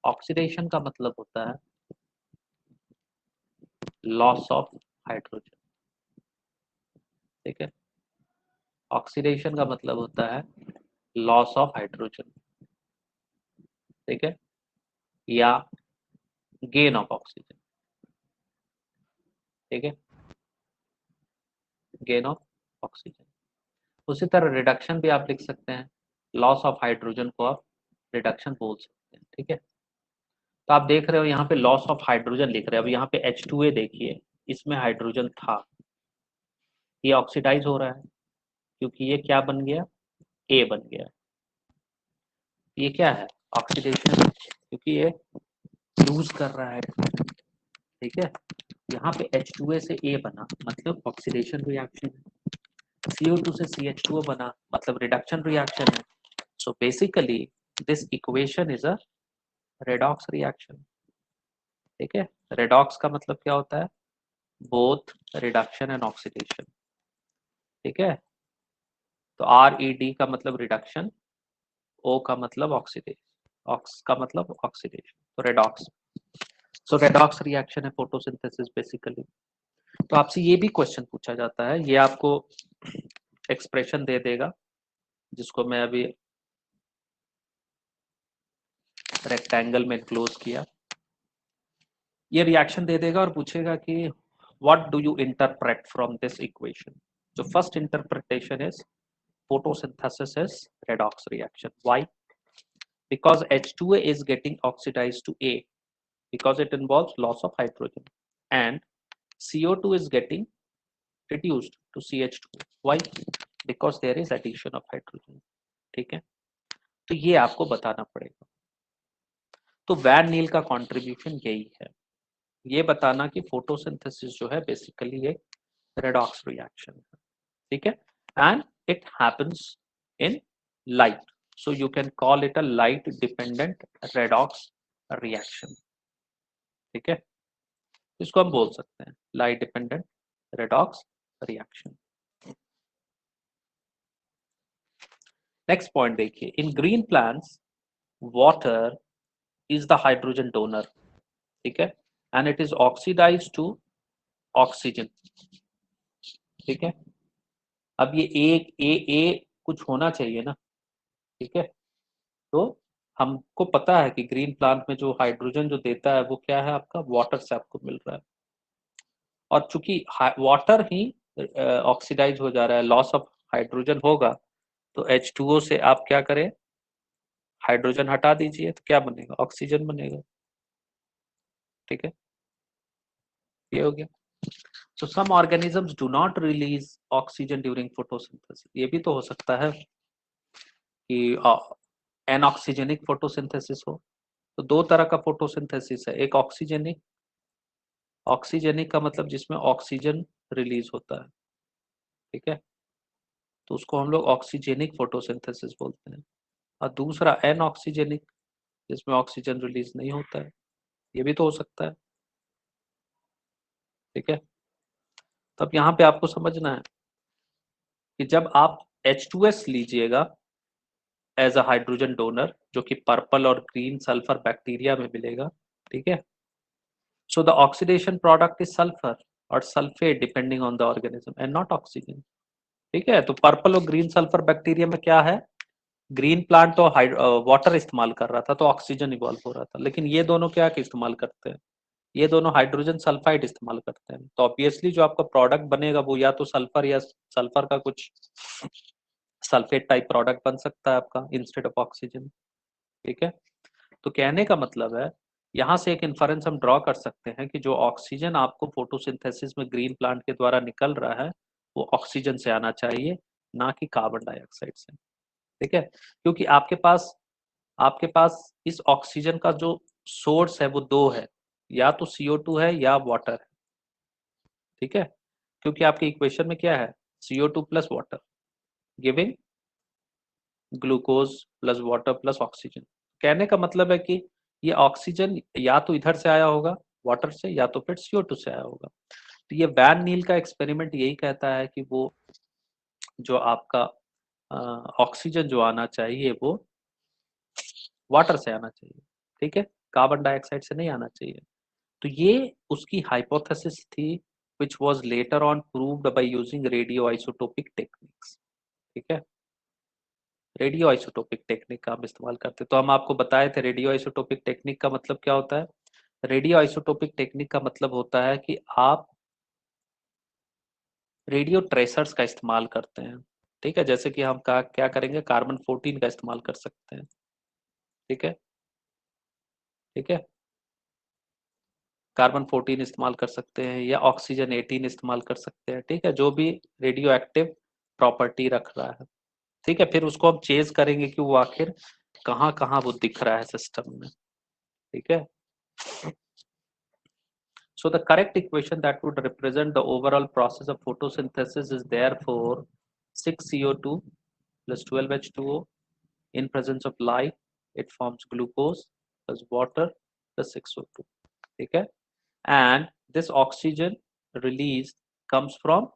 ऑक्सीडेशन का मतलब होता है लॉस ऑफ हाइड्रोजन, ठीक है। ऑक्सीडेशन का मतलब होता है लॉस ऑफ हाइड्रोजन, ठीक है, या गेन ऑफ ऑक्सीजन, ठीक है, गेन ऑफ ऑक्सीजन। उसी तरह रिडक्शन भी आप लिख सकते हैं, लॉस ऑफ हाइड्रोजन को आप रिडक्शन बोल सकते हैं, ठीक है। तो आप देख रहे हो यहाँ पे लॉस ऑफ हाइड्रोजन लिख रहे हैं। अब यहाँ पे H2A देखिए, इसमें हाइड्रोजन था, ये ऑक्सीडाइज हो रहा है क्योंकि ये क्या बन गया, A बन गया। ये क्या है, ऑक्सीडेशन, क्योंकि ये लूज कर रहा है, ठीक है, यहाँ पे H2A से A बना मतलब ऑक्सीडेशन रिएक्शन है, CO2 से CH2O बना मतलब रिडक्शन रिएक्शन है. So basically this equation is a redox reaction. ठीक है, redox का मतलब क्या होता है? both reduction and oxidation. ठीक है, तो RED का मतलब रिडक्शन, O का मतलब ऑक्सीडेशन, ऑक्स का मतलब ऑक्सीडेशन, तो रेडॉक्स. सो रेडॉक्स रिएक्शन है फोटोसिंथेसिस बेसिकली. तो आपसे ये भी क्वेश्चन पूछा जाता है, ये आपको एक्सप्रेशन दे देगा जिसको मैं अभी रेक्टेंगल में क्लोज किया. ये रिएक्शन दे देगा और पूछेगा कि what do you interpret from this equation. जो first interpretation is photosynthesis is redox reaction. Why? Because H2A is getting oxidized to A because it involves loss of hydrogen, and CO2 is getting reduced to CH2. Why? Because there is addition of hydrogen. ठीक है, तो ये आपको बताना पड़ेगा. तो वैन नील का कंट्रीब्यूशन यही है, ये बताना कि फोटोसिंथेसिस जो है बेसिकली एक रेडॉक्स रिएक्शन है. ठीक है, and it happens in light, so you can call it a light dependent redox reaction. ठीक है, इसको हम बोल सकते हैं light dependent redox reaction. Next point देखिए, in green plants water is the hydrogen donor. ठीक है, and it is oxidise to oxygen. ठीक है, अब ये ए कुछ होना चाहिए ना. ठीक है, तो हमको पता है कि ग्रीन प्लांट में जो हाइड्रोजन जो देता है वो क्या है, आपका वाटर से आपको मिल रहा है. और चूंकि वाटर ही ऑक्सीडाइज हो जा रहा है, लॉस ऑफ हाइड्रोजन होगा, तो H2O से आप क्या करें, हाइड्रोजन हटा दीजिए, तो क्या बनेगा, ऑक्सीजन बनेगा. ठीक है, ये हो गया. So some organisms do not release oxygen during photosynthesis. ये भी तो हो सकता है कि एनऑक्सीजेनिक फोटोसिंथेसिस हो. तो दो तरह का फोटोसिंथेसिस है, एक ऑक्सीजेनिक. ऑक्सीजेनिक का मतलब जिसमें ऑक्सीजन रिलीज होता है. ठीक है, तो उसको हम लोग ऑक्सीजेनिक फोटोसिंथेसिस बोलते हैं. और दूसरा एनऑक्सीजेनिक, जिसमें ऑक्सीजन रिलीज नहीं होता है, ये भी तो हो सकता है. ठीक है, तब यहाँ पे आपको समझना है कि जब आप H2S लीजिएगा एज अ हाइड्रोजन डोनर, जो कि पर्पल और ग्रीन सल्फर बैक्टीरिया में मिलेगा. ठीक है, so the oxidation product is sulphur और sulphate depending on the organism and not oxygen. ठीक है, तो पर्पल और ग्रीन सल्फर बैक्टीरिया में क्या है, ग्रीन प्लांट तो वाटर इस्तेमाल कर रहा था तो ऑक्सीजन इवॉल्व हो रहा था, लेकिन ये दोनों क्या इस्तेमाल करते हैं, ये दोनों हाइड्रोजन सल्फाइड इस्तेमाल करते हैं. तो ऑब्वियसली जो आपका प्रोडक्ट बनेगा वो या तो सल्फर या सल्फर का कुछ सल्फेट टाइप प्रोडक्ट बन सकता है आपका इंस्टेड ऑफ ऑक्सीजन. ठीक है, तो कहने का मतलब है, यहाँ से एक इन्फरेंस हम ड्रॉ कर सकते हैं कि जो ऑक्सीजन आपको फोटोसिंथेसिस में ग्रीन प्लांट के द्वारा निकल रहा है वो ऑक्सीजन से आना चाहिए, ना कि कार्बन डाइऑक्साइड से. ठीक है, क्योंकि आपके पास इस ऑक्सीजन का जो सोर्स है वो दो है, या तो CO2 है या वाटर है. ठीक है, क्योंकि आपके इक्वेशन में क्या है, CO2 plus water giving glucose plus water plus oxygen. कहने का मतलब है कि ये ऑक्सीजन या तो इधर से आया होगा वाटर से, या तो फिर CO2 से आया होगा. तो ये वैन नील का एक्सपेरिमेंट यही कहता है कि वो जो आपका ऑक्सीजन जो आना चाहिए वो वाटर से आना चाहिए. ठीक है, कार्बन डाइऑक्साइड से नहीं आना चाहिए. तो ये उसकी हाइपोथेसिस थी which was later on proved by using radioisotopic techniques. ठीक है, रेडियो आइसोटोपिक टेक्निक का हम इस्तेमाल करते. तो हम आपको बताए थे रेडियो आइसोटोपिक टेक्निक का मतलब क्या होता है. रेडियो आइसोटोपिक टेक्निक का मतलब होता है कि आप रेडियो ट्रेसर्स का इस्तेमाल करते हैं. ठीक है, जैसे कि हम क्या करेंगे, कार्बन 14 का इस्तेमाल कर सकते हैं. ठीक है, ठीक है, कार्बन 14 इस्तेमाल कर सकते हैं या ऑक्सीजन 18 इस्तेमाल कर सकते हैं. ठीक है, जो भी रेडियो एक्टिव प्रॉपर्टी रख रहा है. ठीक है, फिर उसको हम चेज करेंगे कि वो आखिर कहाँ कहाँ वो दिख रहा है सिस्टम में. ठीक है, So the correct equation that would represent the overall process of photosynthesis is therefore 6CO2 plus 12H2O. In presence of light, it forms glucose plus water plus 6O2. Okay? And this oxygen released comes from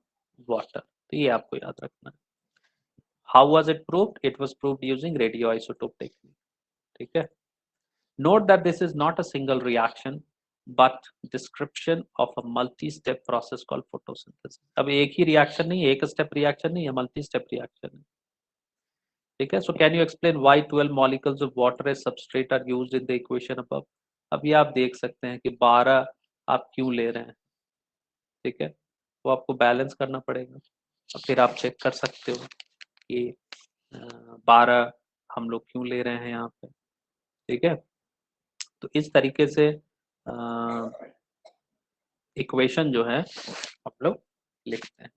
water. तो ये आपको याद रखना है. How was it proved? It was proved using radioisotope technique. ठीक है? Note that this is not a single reaction, but description of a multi-step process called photosynthesis. अब एक ही reaction नहीं है, एक step reaction नहीं है, multi-step reaction है. ठीक है? So can you explain why 12 molecules of water as substrate are used in the equation above? अभी आप देख सकते हैं कि 12 आप क्यों ले रहे हैं. ठीक है? वो आपको बैलेंस करना पड़ेगा. और फिर आप चेक कर सकते हो कि 12 हम लोग क्यों ले रहे हैं यहाँ पे. ठीक है? तो इस तरीके से इक्वेशन जो है हम लोग लिखते हैं.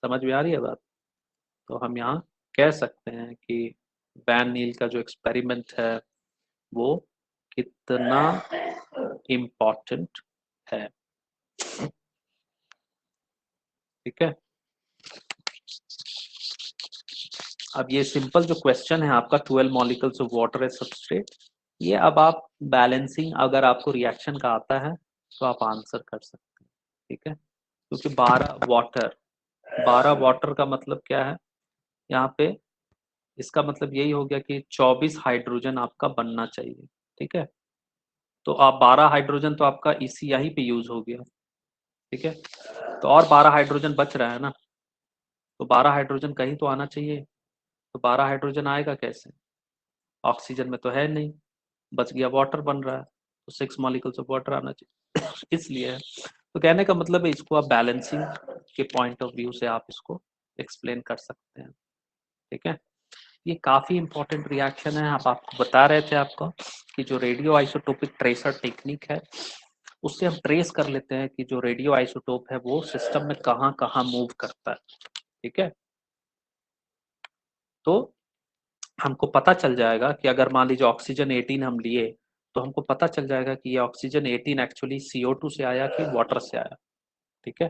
समझ में आ रही है बात? तो हम यहाँ कह सकते हैं कि वैन नील का जो एक्सपेरिमेंट है वो कितना इम्पोर्टेंट है. ठीक है? अब ये सिंपल जो क्वेश्चन है आपका 12 molecules of water as substrate, ये अब आप बैलेंसिंग अगर आपको रिएक्शन का आता है तो आप आंसर कर सकते हैं. ठीक है? क्योंकि 12 वाटर का मतलब क्या है यहाँ पे, इसका मतलब यही हो गया कि 24 हाइड्रोजन आपका बनना चाहिए. ठीक है? तो आप 12 हाइड्रोजन तो आपका इसी यहीं पे यूज हो गया. ठीक है? तो और 12 हाइड्रोजन बच रहा है ना, तो 12 हाइड्रोजन कहीं तो आना चाहिए. तो 12 हाइड्रोजन आएगा कैसे? ऑक्सीजन में तो है नहीं, बच गया वाटर बन रहा है, तो 6 मॉलिक्यूल्स ऑफ वाटर आना चाहिए. इसलिए तो कहने का मतलब है इसको आप बैलेंसिंग के पॉइंट ऑफ व्यू से आप इसको एक्सप्लेन कर सकते हैं. ठीक है? ये काफी इंपॉर्टेंट रिएक्शन है. आप आपको बता रहे थे आपको कि जो रेडियो आइसोटोपिक ट्रेसर टेक्निक है उससे हम ट्रेस कर लेते हैं कि जो रेडियो आइसोटोप है वो सिस्टम में कहाँ कहाँ मूव करता है. ठीक है? तो हमको पता चल जाएगा कि अगर मान लीजिए ऑक्सीजन 18 हम लिए तो हमको पता चल जाएगा कि ये ऑक्सीजन 18 एक्चुअली CO2 से आया कि वाटर से आया. ठीक है?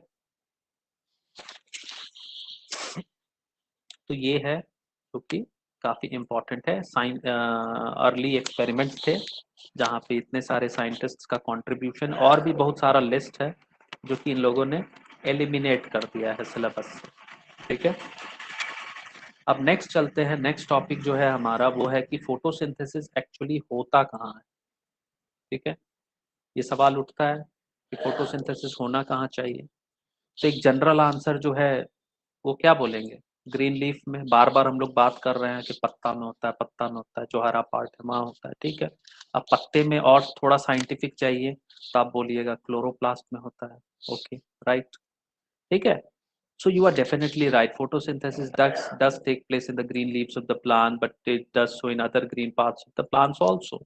तो ये है जो कि काफी इंपॉर्टेंट है. अर्ली एक्सपेरिमेंट्स थे जहाँ पे इतने सारे साइंटिस्ट्स का कंट्रीब्यूशन और भी बहुत सारा लिस्ट है जो कि इन लोगों ने एलिमिनेट कर दिया है सिलेबस से. ठीक है? अब नेक्स्ट चलते हैं. नेक्स्ट टॉपिक जो है हमारा वो है कि फोटोसिंथेसिस एक्चुअली होता कहाँ है. ठीक है? ये सवाल उठता है कि फोटोसिंथेसिस होना कहाँ चाहिए. तो एक जनरल आंसर जो है वो क्या बोलेंगे, ग्रीन लीफ में. बार बार हम लोग बात कर रहे हैं कि पत्ता में होता है, पत्ता में होता है, जो हरा पार्ट है वहाँ होता है. ठीक है? अब पत्ते में और थोड़ा साइंटिफिक चाहिए तो आप बोलिएगा क्लोरोप्लास्ट में होता है. Okay, right. ठीक है? So you are definitely right. Photosynthesis does take place in the green leaves of the plant, but it does so in other green parts of the plants also.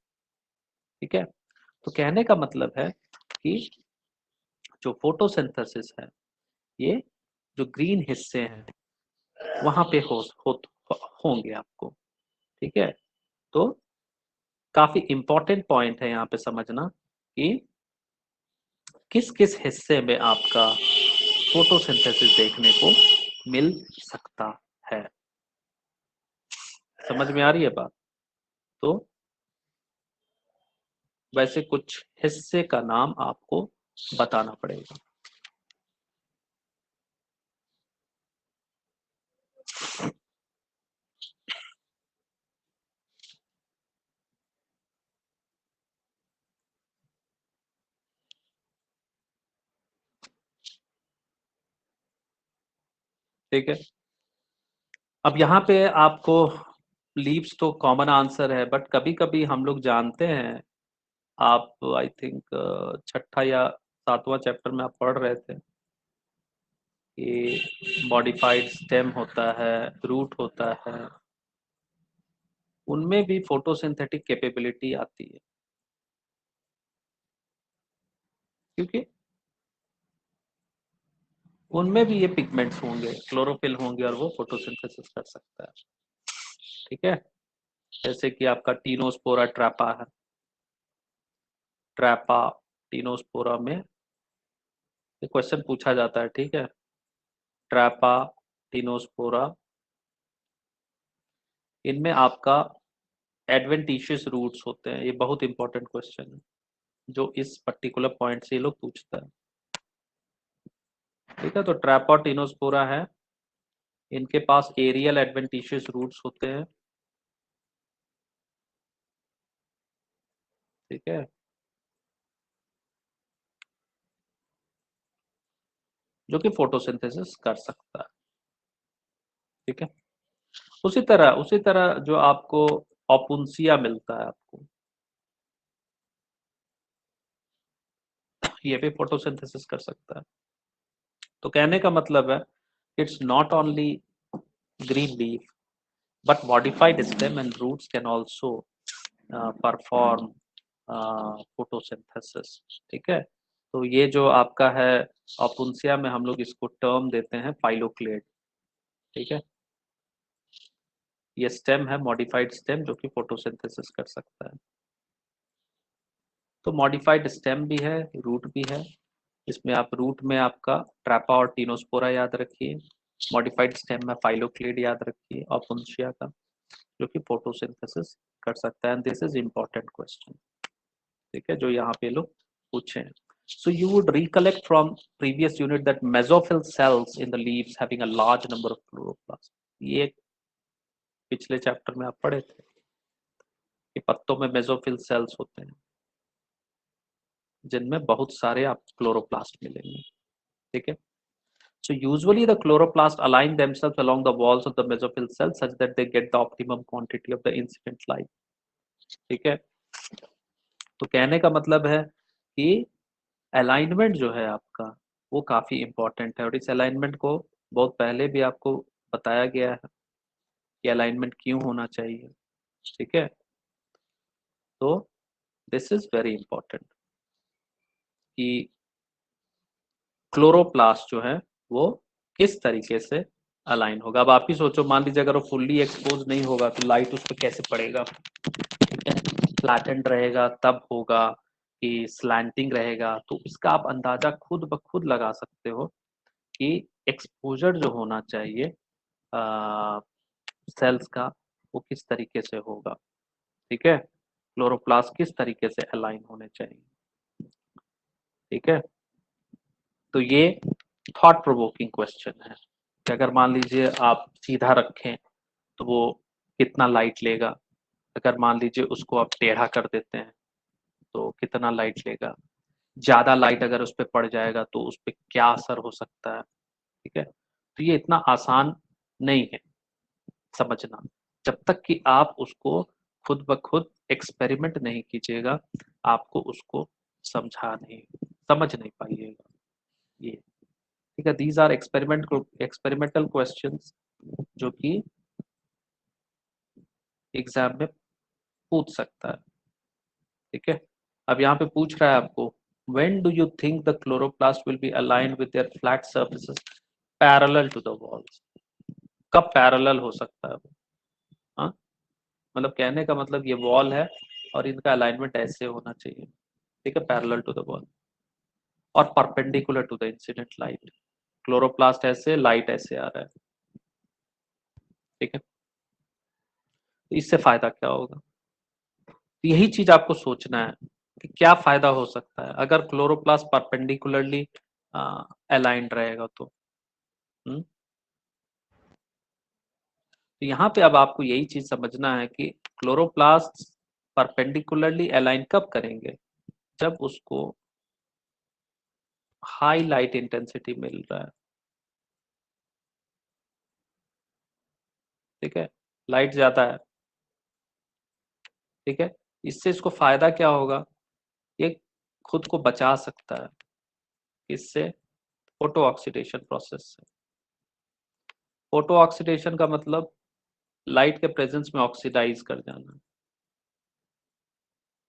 ठीक है? तो कहने का मतलब है कि जो फोटोसिंथेसिस है ये जो ग्रीन हिस्से हैं वहां पे होंगे आपको. ठीक है? तो काफी इंपॉर्टेंट पॉइंट है यहाँ पे समझना कि किस किस हिस्से में आपका फोटोसिंथेसिस देखने को मिल सकता है. समझ में आ रही है बात? तो वैसे कुछ हिस्से का नाम आपको बताना पड़ेगा. ठीक है? अब यहाँ पे आपको लीव्स तो कॉमन आंसर है, बट कभी कभी हम लोग जानते हैं, आप आई थिंक छठा या सातवां चैप्टर में आप पढ़ रहे थे कि मॉडिफाइड स्टेम होता है, रूट होता है, उनमें भी फोटोसिंथेटिक कैपेबिलिटी आती है. क्योंकि उनमें भी ये पिगमेंट्स होंगे, क्लोरोफिल होंगे और वो फोटोसिंथेसिस कर सकता है. ठीक है? जैसे कि आपका टीनोस्पोरा ट्रैपा है. ट्रैपा टीनोस्पोरा में ये क्वेश्चन पूछा जाता है, ठीक है। ट्रैपा, टिनोस्पोरा, इनमें आपका एडवेंटिशियस रूट्स होते हैं। ये बहुत इंपॉर्टेंट क्वेश्चन है जो इस पर्टिकुलर पॉइंट से ये लोग पूछता है, ठीक है। तो ट्रैपा, टिनोस्पोरा है, इनके पास एरियल एडवेंटिशियस रूट्स होते हैं, ठीक है। जो कि फोटोसिंथेसिस कर सकता है, ठीक है। उसी तरह जो आपको ऑपुंसिया मिलता है आपको, ये भी फोटोसिंथेसिस कर सकता है। तो कहने का मतलब है it's not only green leaf but modified stem and roots can also perform photosynthesis, ठीक है। तो ये जो आपका है ऑपुंसिया में हम लोग इसको टर्म देते हैं फाइलोक्लेड, ठीक है। ये स्टेम है, मॉडिफाइड स्टेम, जो कि फोटोसिंथेसिस कर सकता है। तो मॉडिफाइड स्टेम भी है, रूट भी है। इसमें आप रूट में आपका ट्रैपा और टिनोस्पोरा याद रखिए, मॉडिफाइड स्टेम में फाइलोक्लेड याद रखिए ऑपुंसिया का, जो कि फोटोसिंथेसिस कर सकता है। दिस इज इम्पोर्टेंट क्वेश्चन, ठीक है, जो यहाँ पे लोग पूछे हैं। So you would recollect from previous unit that mesophyll cells in the leaves having a large number of chloroplasts. ये पिछले चैप्टर में आप पढ़े थे कि पत्तों में मेसोफिल सेल्स होते हैं जिनमें बहुत सारे आप क्लोरोप्लास्ट मिलेंगे, ठीक है। So usually the chloroplasts align themselves along the walls of the mesophyll cell such that they get the optimum quantity of the incident light, ठीक है। तो कहने का मतलब है कि अलाइनमेंट जो है आपका वो काफी इंपॉर्टेंट है, और इस अलाइनमेंट को बहुत पहले भी आपको बताया गया है कि अलाइनमेंट क्यों होना चाहिए, ठीक है। तो दिस इज वेरी इंपॉर्टेंट कि क्लोरोप्लास्ट जो है वो किस तरीके से अलाइन होगा। अब आप ही सोचो, मान लीजिए अगर वो फुल्ली एक्सपोज नहीं होगा तो लाइट उस पर कैसे पड़ेगा, ठीक है। फ्लैटेंड रहेगा तब होगा कि स्लैंटिंग रहेगा, तो इसका आप अंदाजा खुद ब खुद लगा सकते हो कि एक्सपोजर जो होना चाहिए सेल्स का वो किस तरीके से होगा, ठीक है। क्लोरोप्लास्ट किस तरीके से अलाइन होने चाहिए, ठीक है। तो ये थॉट प्रोवोकिंग क्वेश्चन है कि अगर मान लीजिए आप सीधा रखें तो वो कितना लाइट लेगा, अगर मान लीजिए उसको आप टेढ़ा कर देते हैं तो कितना लाइट लेगा, ज्यादा लाइट अगर उस पर पड़ जाएगा तो उस पर क्या असर हो सकता है, ठीक है। तो ये इतना आसान नहीं है समझना, जब तक कि आप उसको खुद ब खुद एक्सपेरिमेंट नहीं कीजिएगा, आपको उसको समझ नहीं पाइएगा ये, ठीक है। दीज आर एक्सपेरिमेंटल क्वेश्चंस जो कि एग्जाम में पूछ सकता है, ठीक है। अब यहाँ पे पूछ रहा है आपको, when do you think the chloroplast will be aligned with their flat surfaces parallel to the walls? कब पैरेलल हो सकता है वो, हाँ। मतलब कहने का मतलब ये वॉल है और इनका अलाइनमेंट ऐसे होना चाहिए, ठीक है, पैरेलल टू द वॉल और perpendicular to the incident light. Chloroplast ऐसे, लाइट ऐसे आ रहा है, ठीक है। तो इससे फायदा क्या होगा, तो यही चीज आपको सोचना है कि क्या फायदा हो सकता है अगर क्लोरोप्लास्ट परपेंडिकुलरली अलाइंड रहेगा तो। तो यहाँ पे अब आपको यही चीज समझना है कि क्लोरोप्लास्ट परपेंडिकुलरली अलाइन कब करेंगे, जब उसको हाई लाइट इंटेंसिटी मिल रहा है, ठीक है, लाइट ज्यादा है, ठीक है। इससे इसको फायदा क्या होगा, ये खुद को बचा सकता है इससे, फोटो ऑक्सीडेशन प्रोसेस से। फोटो ऑक्सीडेशन का मतलब लाइट के प्रेजेंस में ऑक्सीडाइज कर जाना,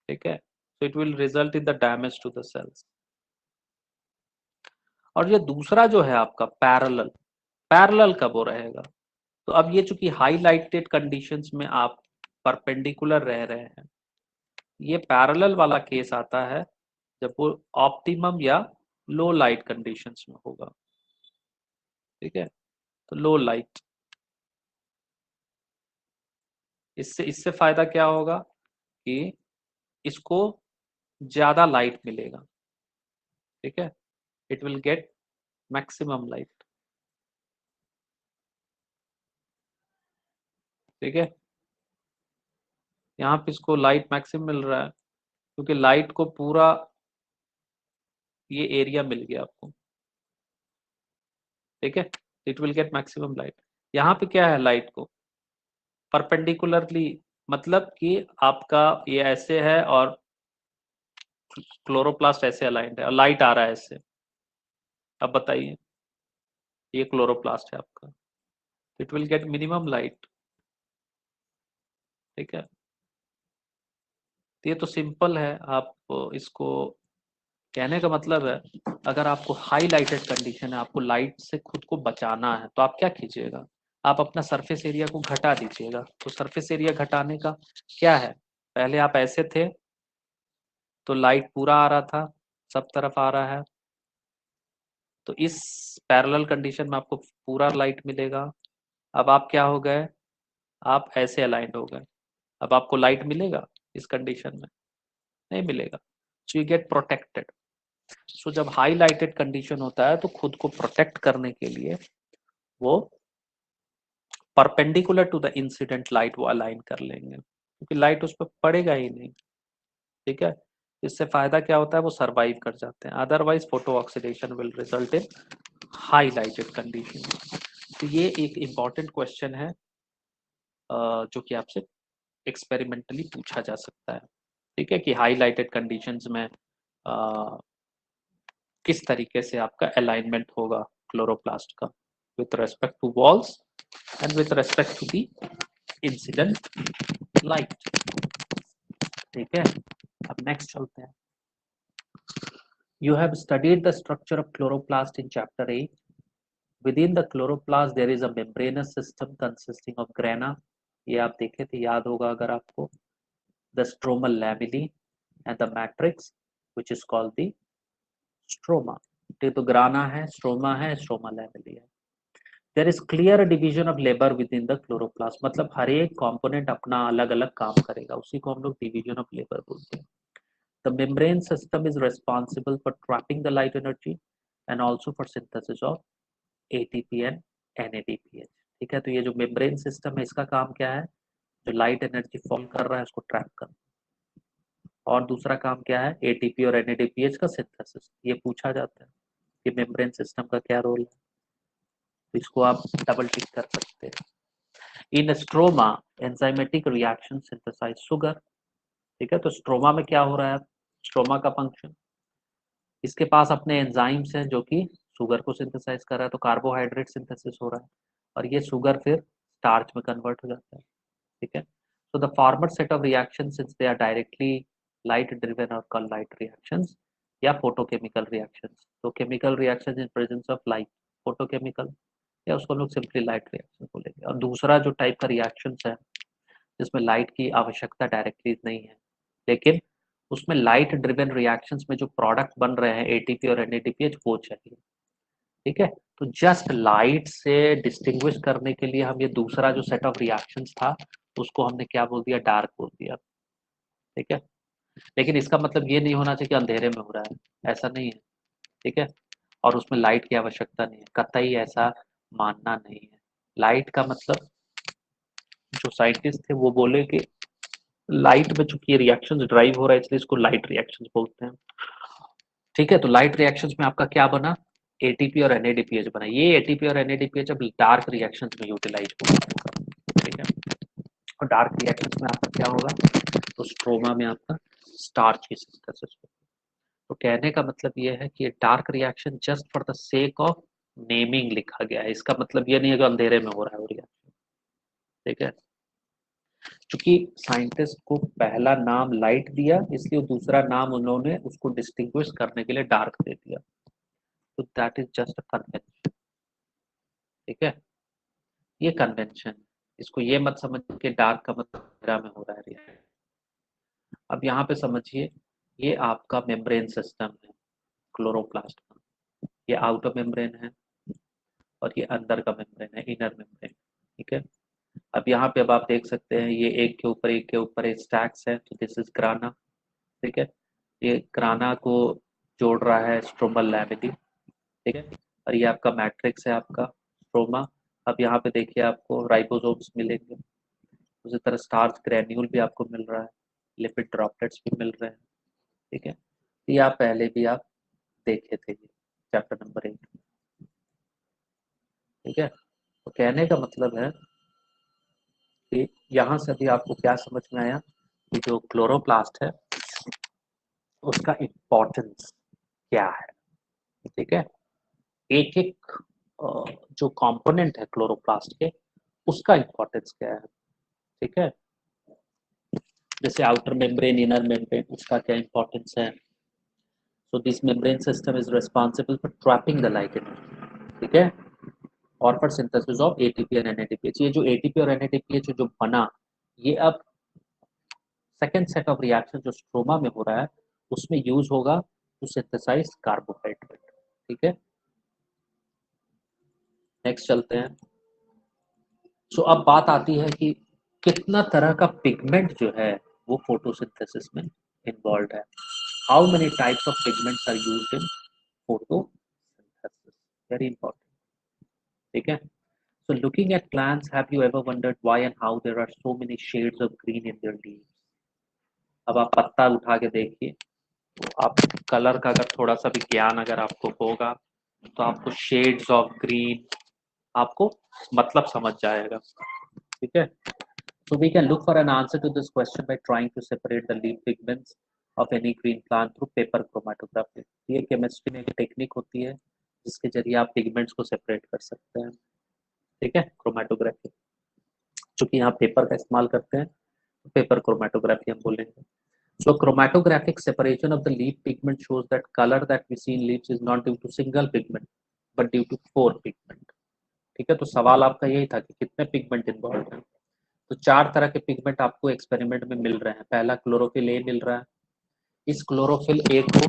ठीक है। So it will result in the damage to the cells. और ये दूसरा जो है आपका पैरेलल, पैरेलल कब हो रहेगा, तो अब ये चूंकि हाईलाइटेड कंडीशंस में आप परपेंडिकुलर रह रहे हैं, ये पैरेलल वाला केस आता है जब वो ऑप्टिमम या लो लाइट कंडीशंस में होगा, ठीक है। तो लो लाइट, इससे इससे फायदा क्या होगा कि इसको ज्यादा लाइट मिलेगा, ठीक है, it will get maximum light, ठीक है। यहाँ पे इसको लाइट मैक्सिमम मिल रहा है क्योंकि लाइट को पूरा ये एरिया मिल गया आपको, ठीक है, it will get maximum light. यहाँ पे क्या है, लाइट को परपेंडिकुलरली, मतलब कि आपका ये ऐसे है और क्लोरोप्लास्ट ऐसे अलाइंड है और लाइट आ रहा है इससे। अब बताइए, ये क्लोरोप्लास्ट है आपका, it will get minimum light, ठीक है। तो ये तो सिंपल है, आप इसको, कहने का मतलब है अगर आपको हाईलाइटेड कंडीशन है, आपको लाइट से खुद को बचाना है, तो आप क्या कीजिएगा, आप अपना सरफेस एरिया को घटा दीजिएगा। तो सरफेस एरिया घटाने का क्या है, पहले आप ऐसे थे तो लाइट पूरा आ रहा था, सब तरफ आ रहा है, तो इस पैरेलल कंडीशन में आपको पूरा लाइट मिलेगा। अब आप क्या हो गए, आप ऐसे अलाइंड हो गए, अब आपको लाइट मिलेगा इस कंडीशन में, नहीं मिलेगा, सो यू गेट प्रोटेक्टेड। सो जब हाईलाइटेड कंडीशन होता है तो खुद को प्रोटेक्ट करने के लिए वो perpendicular to the incident light वो अलाइन कर लेंगे, क्योंकि लाइट उस पर पड़ेगा ही नहीं, ठीक है। इससे फायदा क्या होता है, वो सरवाइव कर जाते हैं, otherwise photo oxidation will result in highlighted condition. तो ये एक इम्पॉर्टेंट क्वेश्चन है जो कि आपसे एक्सपेरिमेंटली पूछा जा सकता है, ठीक है, कि हाईलाइटेड कंडीशंस में किस तरीके से आपका अलाइनमेंट होगा क्लोरोप्लास्ट का with respect to walls and with respect to the incident light, ठीक है। अब नेक्स्ट चलते हैं। You have studied the structure of chloroplast in chapter 8. Within the chloroplast there is a membranous system consisting of grana, ये आप देखे थे, याद होगा अगर आपको, the stromal lamellae and the matrix which is called the stroma। ठीक, तो ग्राना है, स्ट्रोमा है, स्ट्रोमा लैमेली है। There is clear division of labour within the chloroplast, मतलब हर एक कंपोनेंट अपना अलग अलग काम करेगा, उसी को हम लोग डिवीजन ऑफ लेबर बोलते हैं। The membrane system is responsible for trapping the light energy and also for synthesis of ATP and NADPH, ठीक है। तो ये जो मेम्ब्रेन सिस्टम है इसका काम क्या है, जो लाइट एनर्जी फॉर्म कर रहा है उसको ट्रैप करना, और दूसरा काम क्या है, एटीपी और एनएडीपीएच का सिंथेसिस। ये पूछा जाता है कि मेम्ब्रेन सिस्टम का क्या रोल है, तो इसको आप डबल टिक कर सकते हैं। In stroma enzymatic reaction synthesise sugar, ठीक है। तो स्ट्रोमा में क्या हो रहा है, स्ट्रोमा का फंक्शन, इसके पास अपने एंजाइम्स हैं जो कि शुगर को सिंथेसाइज कर रहा है, तो कार्बोहाइड्रेट सिंथेसिस हो रहा है और ये शुगर फिर स्टार्च में कन्वर्ट हो जाता है, ठीक है। so the former set of reactions since they are directly light driven or called light reactions या photochemical reactions, तो chemical reactions in presence of light, photochemical, या उसको हम लोग सिंपली लाइट रिएक्शन बोलेंगे। और दूसरा जो टाइप का रिएक्शंस है जिसमें लाइट की आवश्यकता डायरेक्टली नहीं है, लेकिन उसमें लाइट ड्रिवन रिएक्शंस में जो प्रोडक्ट बन रहे हैं एटीपी और एनएडीपीएच वो चाहिए, ठीक है। तो जस्ट लाइट से डिस्टिंग्विश करने के लिए हम ये दूसरा जो सेट ऑफ रिएक्शंस था उसको हमने क्या बोल दिया, डार्क बोल दिया, ठीक है। लेकिन इसका मतलब ये नहीं होना चाहिए कि अंधेरे में हो रहा है, ऐसा नहीं है, ठीक है। और उसमें लाइट की आवश्यकता नहीं है, कतई ऐसा मानना नहीं है। लाइट का मतलब, जो साइंटिस्ट थे वो बोले कि लाइट में चूंकि रिएक्शंस ड्राइव हो रहा है इसलिए इसको लाइट रिएक्शंस बोलते हैं, ठीक है। तो लाइट रिएक्शंस में आपका क्या बना, एटीपी और एनएडीपीएच बना। ये एटीपी और एनएडीपीएच अब डार्क रिएक्शंस में यूटिलाइज होगा, ठीक है। और डार्क रिएक्शंस में आपका क्या होगा, तो स्ट्रोमा में आपका स्टार्च की सिंथेसिस होगा। तो कहने का मतलब ये है कि dark reaction just for the sake of naming लिखा गया है, इसका मतलब ये नहीं है कि अंधेरे में हो रहा है वो रिएक्शन, ठीक है। क्योंकि साइंटिस्ट को पहला नाम लाइट दिया इसलिए दूसरा नाम उन्होंने उसको डिस्टिंग्विश करने के लिए डार्क दे दिया, तो that is just a convention, ठीक है। ये कन्वेंशन, इसको ये मत समझ के डार्क का मतलब अंधेरा में हो रहा है रिएक्शन। अब यहाँ पे समझिए, ये आपका मेम्ब्रेन सिस्टम है क्लोरोप्लास्ट का, ये आउटर मेम्ब्रेन है और ये अंदर का मेम्ब्रेन है, इनर मेम्ब्रेन। ठीक है, अब यहाँ पे अब आप देख सकते हैं ये एक के ऊपर एक के ऊपर एक स्टैक्स है, तो दिस इज ग्राना। ठीक है, ये ग्राना को जोड़ रहा है स्ट्रोमल लैमेली। ठीक है, और ये आपका मैट्रिक्स है, आपका स्ट्रोमा। अब यहाँ पे देखिए आपको राइबोसोम्स मिलेंगे, उसी तरह स्टार्च ग्रेन्यूल भी आपको मिल रहा है, लिपिड ड्रॉपलेट्स भी मिल रहे हैं। ठीक है, ये आप पहले भी आप देखे थे, ये चैप्टर नंबर 8। ठीक है, तो कहने का मतलब है कि यहाँ से भी आपको क्या समझ में आया कि जो क्लोरोप्लास्ट है उसका इम्पोर्टेंस क्या है। ठीक है, एक एक जो कंपोनेंट है क्लोरोप्लास्ट के उसका इम्पोर्टेंस क्या है। ठीक है, जैसे आउटर मेम्ब्रेन, इनर मेम्ब्रेन, उसका क्या इम्पोर्टेंस है। So this membrane system is responsible for trapping the light energy. ठीक है, और for synthesis of ATP and NADP. ये जो एटीपी और एनएडीपी जो बना, ये अब सेकेंड सेट ऑफ रिएक्शन जो स्ट्रोमा में हो रहा है उसमें यूज होगा टू सिंथेसाइज कार्बोहाइड्रेट। ठीक है, नेक्स्ट चलते हैं। सो अब बात आती है कि कितना तरह का पिगमेंट जो है वो फोटोसिंथेसिस में इन्वॉल्व है। How many types of pigments are used in photosynthesis, very important. ठीक है, so looking at plants, have you ever wondered why and how there are so many shades of green in their leaves? अब आप पत्ता उठा के देखिए, तो आप कलर का अगर थोड़ा सा भी ज्ञान अगर आपको होगा तो आपको शेड्स ऑफ ग्रीन आपको मतलब समझ जाएगा। ठीक है, so we can look for an answer to this question by trying to separate the leaf pigments of any green plant through paper chromatography। ये केमिस्ट्री में एक टेक्निक होती है जिसके जरिए आप पिगमेंट्स को सेपरेट कर सकते हैं। ठीक है, क्रोमेटोग्राफी, चूंकि यहाँ पेपर का इस्तेमाल करते हैं तो पेपर क्रोमेटोग्राफी हम बोलेंगे। So chromatographic separation of the leaf pigment shows that color that we see in leaves is not due to single pigment but due to 4 pigment। ठीक है, तो सवाल आपका यही था कि कितने पिगमेंट इन्वॉल्व हैं। तो 4 तरह के पिगमेंट आपको एक्सपेरिमेंट में मिल रहे हैं। पहला क्लोरोफिल ए मिल रहा है। इस क्लोरोफिल ए को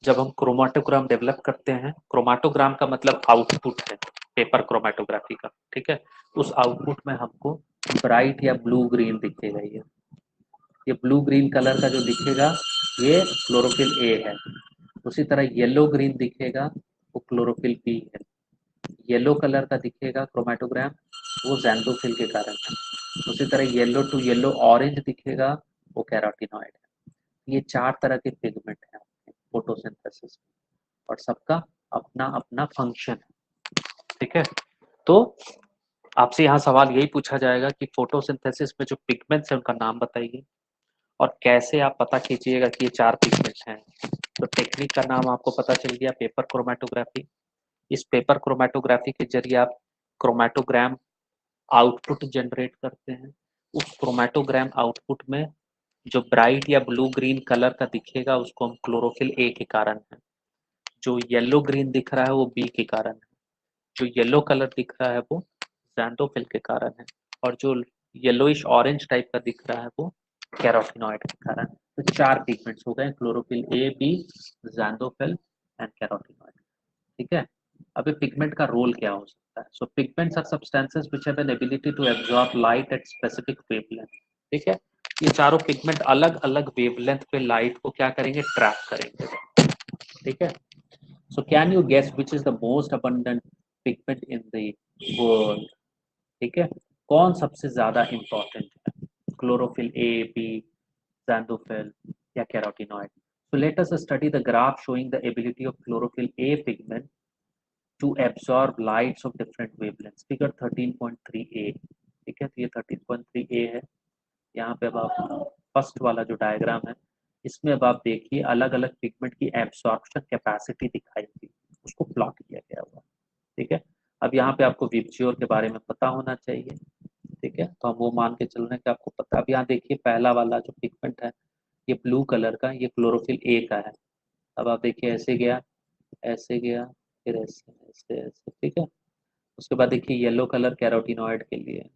जब हम क्रोमाटोग्राम डेवलप करते हैं, क्रोमाटोग्राम का मतलब आउटपुट है पेपर क्रोमेटोग्राफी का। ठीक है, उस आउटपुट में हमको ब्राइट या ब्लू ग्रीन दिखेगा। ये ब्लू ग्रीन कलर का जो दिखेगा ये क्लोरोफिल ए है। उसी तरह येलो ग्रीन दिखेगा वो क्लोरोफिल बी है। येलो कलर का दिखेगा क्रोमेटोग्राम वो ज़ैंथोफिल के कारण है। उसी तरह येलो टू येलो ऑरेंज दिखेगा वो कैरोटीनॉइड है। ये 4 तरह के पिगमेंट हैं फोटोसिंथेसिस में और सबका अपना अपना फंक्शन है। ठीक है, तो आपसे यहाँ सवाल यही पूछा जाएगा कि फोटोसिंथेसिस में जो पिगमेंट्स हैं उनका नाम बताइए और कैसे आप पता कीजिएगा कि ये 4 पिगमेंट हैं। तो टेक्निक का नाम आपको पता चल गया, पेपर क्रोमेटोग्राफी। इस पेपर क्रोमेटोग्राफी के जरिए आप क्रोमेटोग्राम आउटपुट जनरेट करते हैं। उस क्रोमेटोग्राम आउटपुट में जो ब्राइट या ब्लू ग्रीन कलर का दिखेगा उसको हम क्लोरोफिल ए के कारण है। जो येलो ग्रीन दिख रहा है वो बी के कारण है। जो येलो कलर दिख रहा है वो ज़ैंथोफिल के कारण है। और जो येलोइश ऑरेंज टाइप का दिख रहा है वो कैरोटीनॉइड के कारण। तो 4 पिगमेंट्स हो गए, chlorophyll A, B, xanthophyll and carotenoid. ठीक है, अभी पिगमेंट का रोल क्या हो सकता है। So pigments are substances which have an ability to absorb light at specific wavelength. ठीक है, ये चारों पिगमेंट अलग अलग वेवलेंथ पे लाइट को क्या करेंगे, ट्रैप करेंगे। ठीक है, so can you guess which is the most abundant pigment in the world. ठीक है, कौन सबसे ज्यादा इंपॉर्टेंट है, क्लोरोफिल ए, बी, xanthophyll या carotenoid. So let us study the graph showing the ability of chlorophyll A pigment to absorb lights of different wavelengths, figure 13.3a। ठीक है, तो ये 13.3a है। यहाँ पे अब आप फर्स्ट वाला जो डायग्राम है इसमें अब आप देखिए अलग अलग पिगमेंट की एब्सॉर्प्शन कैपेसिटी दिखाई थी, उसको प्लॉट किया गया हुआ। ठीक है, अब यहाँ पे आपको विबजियोर के बारे में पता होना चाहिए। ठीक है, तो हम वो मान के चल रहे हैं कि आपको पता। अब यहाँ देखिए पहला वाला जो पिगमेंट है ये ब्लू कलर का, ये क्लोरोफिल ए का है। अब आप देखिए ऐसे गया, ऐसे गया, फिर ऐसे ऐसे ऐसे। ठीक है, उसके बाद देखिए येलो कलर कैरोटीनॉइड के लिए।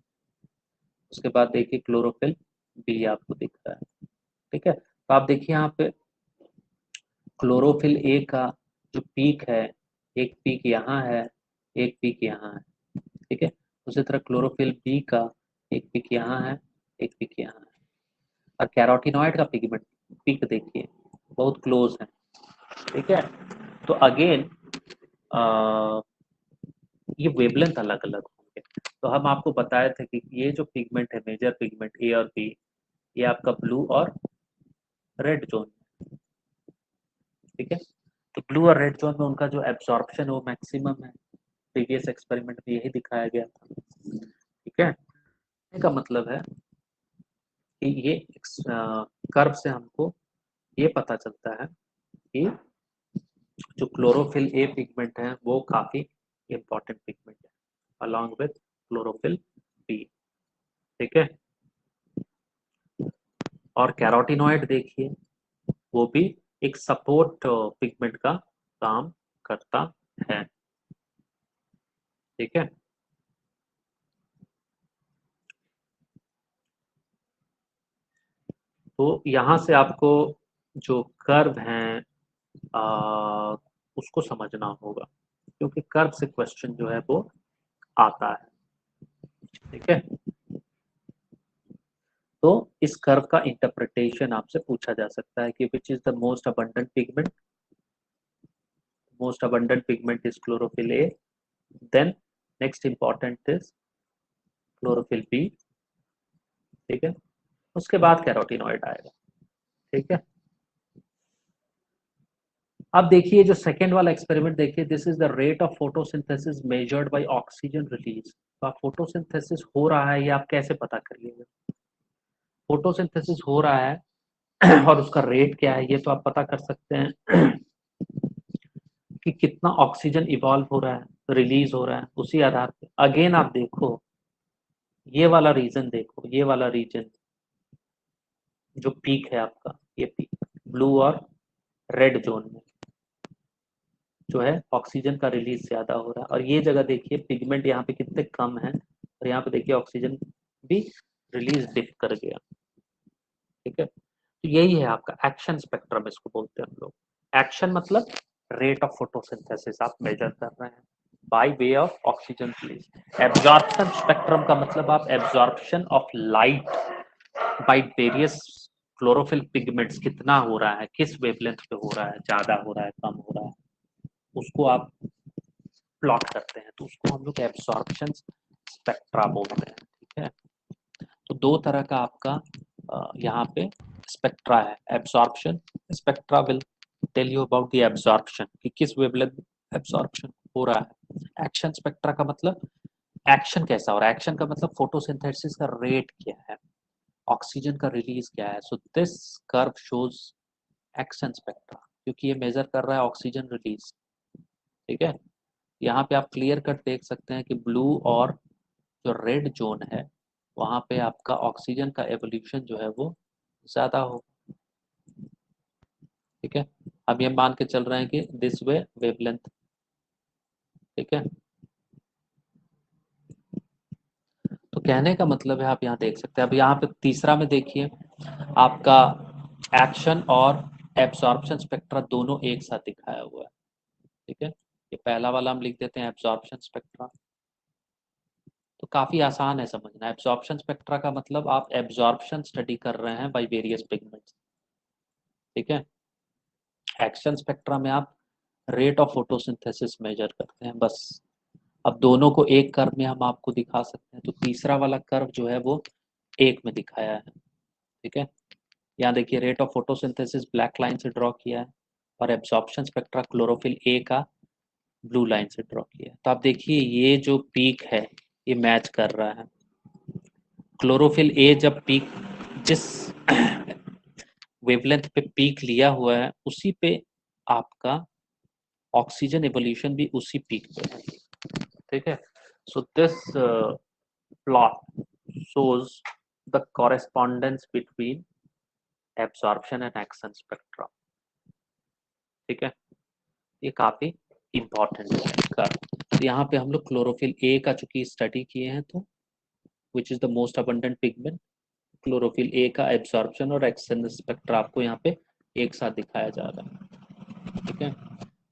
उसके बाद देखिए क्लोरोफिल बी आपको दिख रहा है। ठीक है, तो आप देखिए यहाँ पे क्लोरोफिल ए का जो पीक है एक पीक यहाँ है, एक पीक यहाँ है, ठीक है। उसी तरह क्लोरोफिल बी का एक पीक यहाँ है, एक पीक यहाँ है। और कैरोटिनॉइड का पिगमेंट पीक देखिए बहुत क्लोज है, ठीक है। तो अगेन ये वेवलेंथ अलग अलग होंगे। तो हम आपको बताए थे कि ये जो पिगमेंट है मेजर पिगमेंट ए और बी, ये आपका ब्लू और रेड जोन, ठीक है। तो ब्लू और रेड जोन में उनका जो एब्जॉर्प्शन है वो मैक्सिमम है। प्रीवियस एक्सपेरिमेंट में यही दिखाया गया था, ठीक है। का मतलब है कि ये कर्व से हमको ये पता चलता है कि जो क्लोरोफिल ए पिगमेंट है वो काफी इंपॉर्टेंट पिगमेंट है अलॉन्ग विथ क्लोरोफिल बी, ठीक है। और कैरोटिनॉइड देखिए वो भी एक सपोर्ट पिगमेंट का काम करता है, ठीक है। तो यहाँ से आपको जो कर्व है आ, उसको समझना होगा, क्योंकि कर्व से क्वेश्चन जो है वो आता है, ठीक है। तो इस कर्व का इंटरप्रिटेशन आपसे पूछा जा सकता है कि विच is the most abundant pigment is chlorophyll A, then next important is chlorophyll B, ठीक है। उसके बाद कैरोटिनॉइड आएगा, ठीक है। अब देखिए जो सेकेंड वाला एक्सपेरिमेंट देखिए, this is the rate of photosynthesis measured by oxygen release. तो आप फोटोसिंथेसिस हो रहा है ये आप कैसे पता करिएगा? फोटोसिंथेसिस हो रहा है और उसका रेट क्या है ये तो आप पता कर सकते हैं कि कितना ऑक्सीजन इवॉल्व हो रहा है, रिलीज हो रहा है, उसी आधार पे अगेन आप देखो ये वाला रीजन, देखो ये वाला रीजन जो पीक है आपका, ये पीक ब्लू और रेड जोन में जो है ऑक्सीजन का रिलीज ज्यादा हो रहा है। और ये जगह देखिए पिगमेंट यहाँ पे कितने कम है, और यहाँ पे देखिए ऑक्सीजन भी रिलीज डिप कर गया, ठीक है। तो यही है आपका एक्शन स्पेक्ट्रम, इसको बोलते हैं हम लोग। एक्शन मतलब रेट ऑफ फोटोसिंथेसिस आप मेजर कर रहे हैं by way of oxygen release. Absorption spectrum का मतलब आप absorption of light by various chlorophyll pigments कितना हो रहा है, किस वेवलेंथ पे हो रहा है, ज्यादा हो रहा है, कम हो रहा है, उसको आप प्लॉट करते हैं, तो उसको हम लोग एब्जॉर्प्शन स्पेक्ट्रा बोलते हैं, ठीक है। तो दो तरह का आपका यहाँ पे स्पेक्ट्रा है। Absorption spectra will tell you about the absorption कि किस वेवलेंथ एब्जॉर्प्शन हो रहा है। एक्शन स्पेक्ट्रा का मतलब एक्शन कैसा हो रहा है, एक्शन का मतलब फोटोसिंथेसिस का रेट क्या है, ऑक्सीजन का रिलीज क्या है। So this curve shows action spectra, क्योंकि ये मेजर कर रहा है ऑक्सीजन रिलीज, ठीक है। यहाँ पे आप क्लियर कट देख सकते हैं कि ब्लू और जो रेड जोन है वहाँ पे आपका ऑक्सीजन का एवोल्यूशन जो है वो ज़्यादा हो, ठीक है। अब ये मान के चल रहे हैं कि दिस वे वेवलेंथ, ठीक है। तो कहने का मतलब है आप यहाँ देख सकते हैं। अब यहाँ पे तीसरा में देखिए आपका एक्शन और एब्जॉर्प्शन स्पेक्ट्रा दोनों एक साथ दिखाया हुआ है, ठीक है। ये पहला वाला हम लिख देते हैं एब्जॉर्प्शन स्पेक्ट्रा। तो काफी आसान है समझना। एब्जॉर्प्शन स्पेक्ट्रा का मतलब आप एब्जॉर्प्शन स्टडी कर रहे हैं बाय वेरियस पिगमेंट्स, ठीक है। एक्शन स्पेक्ट्रा में आप रेट ऑफ फोटोसिंथेसिस मेजर करते हैं बस। अब दोनों को एक कर्व में हम आपको दिखा सकते हैं, तो तीसरा वाला कर्व जो है वो एक में दिखाया है, ठीक है। यहाँ देखिए rate of photosynthesis black line से ड्रॉ किया है और एब्जॉर्प्शन स्पेक्ट्रा क्लोरोफिल ए का ब्लू लाइन से ड्रॉ किया है। तो आप देखिए ये जो पीक है ये मैच कर रहा है। क्लोरोफिल ए जब पीक जिस वेवलेंथ पे पीक लिया हुआ है उसी पे आपका ऑक्सीजन एवोल्यूशन भी उसी पीक पे है, ठीक है। So this plot shows the correspondence between absorption and action spectra, ठीक है। ये काफी इंपॉर्टेंट है इसका। तो यहाँ पे हम लोग क्लोरोफिल ए का चूंकि स्टडी किए हैं तो which is the most abundant pigment, chlorophyll a का एब्जॉर्प्शन और एक्शन स्पेक्ट्रा आपको यहाँ पे एक साथ दिखाया जा रहा है, ठीक है।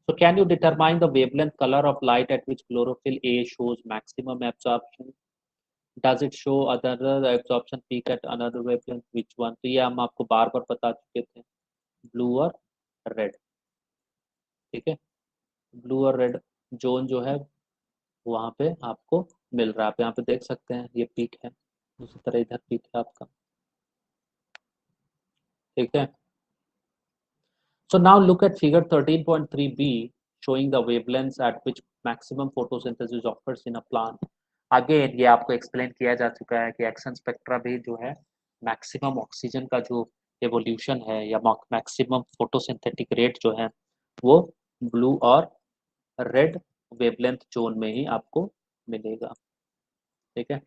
So can you determine the wavelength color of light at which chlorophyll A shows maximum absorption? Does it show other absorption peak at another wavelength? Which one? तो ये हम आपको बार बार बता चुके थे, ब्लू और रेड। ठीक है, ब्लू और रेड जोन जो है वहां पे आपको मिल रहा है। आप यहाँ पे देख सकते हैं, ये पीक है, दूसरी तरह इधर पीक है आपका। ठीक है, so now look at figure 13.3b showing the wavelengths at which maximum photosynthesis occurs in a plant. Again ये आपको एक्सप्लेन किया जा चुका है कि एक्शन स्पेक्ट्रा भी जो है मैक्सिमम ऑक्सीजन का जो एवोल्यूशन है या मैक्सिमम फोटोसिंथेटिक रेट जो है वो ब्लू और रेड वेवलेंथ जोन में ही आपको मिलेगा। ठीक है,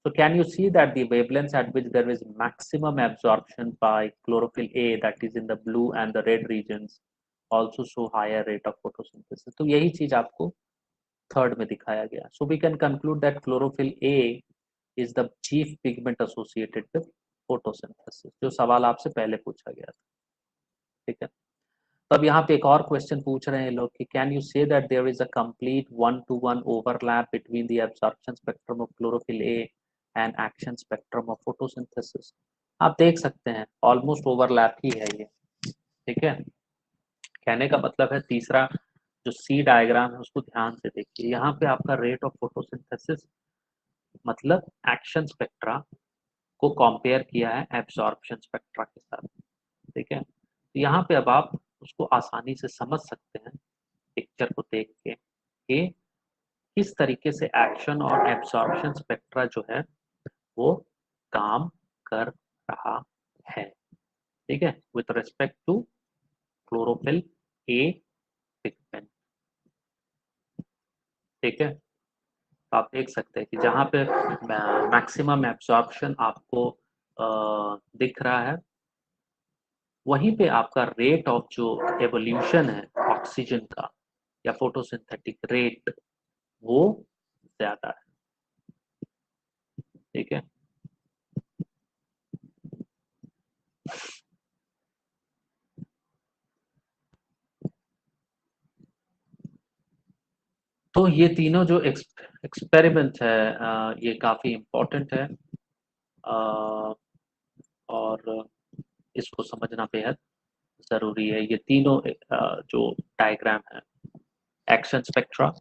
so can you see that the wavelengths at which there is maximum absorption by chlorophyll A, that is in the blue and the red regions, also show higher rate of photosynthesis? तो यही चीज आपको थर्ड में दिखाया गया। So we can conclude that chlorophyll A is the chief pigment associated with photosynthesis, जो सवाल आपसे पहले पूछा गया था। ठीक है, तो अब यहाँ पे एक और क्वेश्चन पूछ रहे हैं लोग कि can you say that there is a complete 1-to-1 overlap between the absorption spectrum of chlorophyll A and action spectrum of photosynthesis? आप देख सकते हैं ऑलमोस्ट ओवरलैप ही है ये। ठीक है, कहने का मतलब है तीसरा जो सी डायग्राम है उसको ध्यान से देखिए, यहाँ पे आपका रेट ऑफ फोटोसिंथेसिस मतलब एक्शन स्पेक्ट्रा को कंपेयर किया है एब्जॉर्प्शन स्पेक्ट्रा के साथ। ठीक है, तो यहाँ पे अब आप उसको आसानी से समझ सकते हैं पिक्चर को देख के कि किस तरीके से एक्शन और एब्जॉर्प्शन स्पेक्ट्रा जो है वो काम कर रहा है। ठीक है, with respect to chlorophyll A pigment. ठीक है, तो आप देख सकते हैं कि जहाँ पे मैक्सिमम एब्जॉर्प्शन आपको दिख रहा है वहीं पे आपका रेट ऑफ जो एवोल्यूशन है ऑक्सीजन का या फोटोसिंथेटिक रेट वो ज्यादा है। ठीक है, तो ये तीनों जो एक्सपेरिमेंट है ये काफी इम्पोर्टेंट है और इसको समझना बेहद जरूरी है। ये तीनों जो डायग्राम है, action spectra,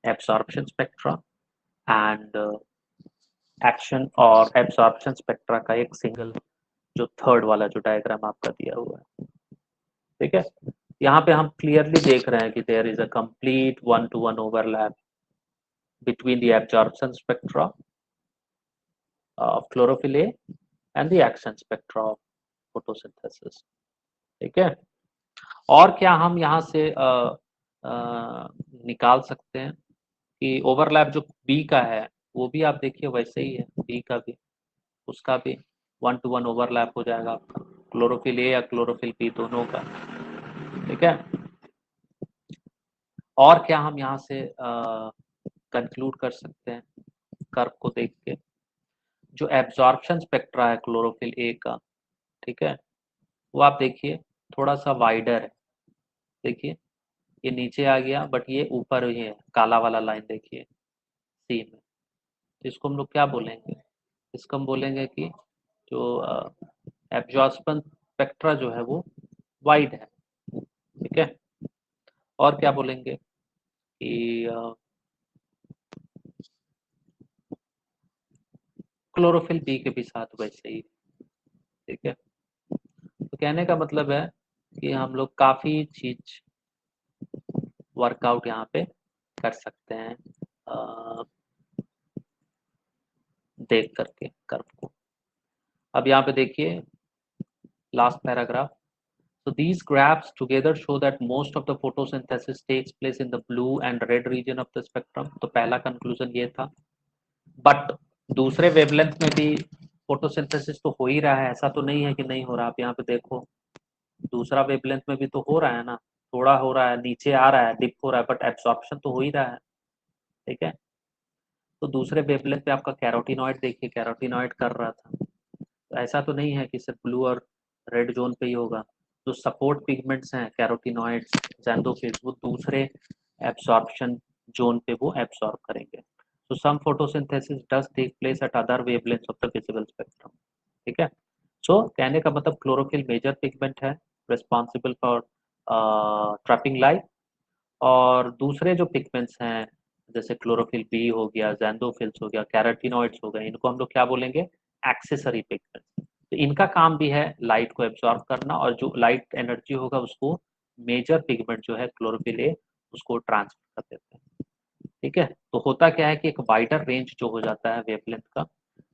absorption spectra and action और एब्सॉर्प्शन स्पेक्ट्रा का एक सिंगल जो थर्ड वाला जो डायग्राम आपका दिया हुआ है। ठीक है, यहाँ पे हम क्लियरली देख रहे हैं कि there is a complete 1-to-1 overlap between the absorption spectra of chlorophyll A and the action spectra of photosynthesis। ठीक है, और क्या हम यहाँ से निकाल सकते हैं कि ओवरलैप जो बी का है वो भी आप देखिए वैसे ही है, बी का भी उसका भी 1-to-1 ओवरलैप हो जाएगा आपका क्लोरोफिल ए या क्लोरोफिल बी दोनों का। ठीक है, और क्या हम यहाँ से कंक्लूड कर सकते हैं कर्व को देख के? जो एब्जॉर्प्शन स्पेक्ट्रा है क्लोरोफिल ए का, ठीक है, वो आप देखिए थोड़ा सा वाइडर है। देखिए ये नीचे आ गया बट ये ऊपर ही है, काला वाला लाइन देखिए सी में। तो इसको हम लोग क्या बोलेंगे? इसको हम बोलेंगे कि जो एब्जॉर्प्शन स्पेक्ट्रा जो है वो वाइड है। ठीक है, और क्या बोलेंगे कि क्लोरोफिल बी के भी साथ वैसे ही। ठीक है, तो कहने का मतलब है कि हम लोग काफी चीज वर्कआउट यहाँ पे कर सकते हैं देख करके कर्व को। अब यहाँ पे देखिए last paragraph. So these graphs together show that most of the photosynthesis takes place in the blue and red region of the spectrum। तो पहला कंक्लूजन ये था, बट दूसरे वेवलेंथ में भी फोटोसिंथेसिस तो हो ही रहा है, ऐसा तो नहीं है कि नहीं हो रहा। आप यहाँ पे देखो दूसरा वेवलेंथ में भी तो हो रहा है ना, थोड़ा हो रहा है, नीचे आ रहा है, डिप हो रहा है, बट एब्सॉर्प्शन तो हो ही रहा है। ठीक है, तो दूसरे वेवलेंथ पे आपका कैरोटीनॉइड देखिए, कैरोटीनॉइड कर रहा था, तो ऐसा तो नहीं है कि सिर्फ ब्लू और रेड जोन पे ही होगा। जो सपोर्ट पिगमेंट्स हैं कैरोटिनॉइड्स, ज़ैंथोफिल्स, वो दूसरे एब्सॉर्प्शन जोन पे वो एब्सॉर्ब करेंगे। So some photosynthesis does take place at other wavelengths of the visible spectrum. ठीक है। सो कहने का मतलब क्लोरोफिल मेजर पिगमेंट है रिस्पॉन्सिबल फॉर ट्रैपिंग लाइट, और दूसरे जो पिगमेंट्स हैं जैसे क्लोरोफिल बी हो गया, ज़ैंथोफिल्स हो गया, कैरोटिनॉइड्स हो गए, इनको हम लोग क्या बोलेंगे, एक्सेसरी पिगमेंट्स। तो इनका काम भी है लाइट को एब्जॉर्ब करना, और जो लाइट एनर्जी होगा उसको मेजर पिगमेंट जो है क्लोरोफिल ए उसको ट्रांसफर कर देते हैं। ठीक है। तो होता क्या है कि एक वाइडर रेंज जो हो जाता है वेवलेंथ का,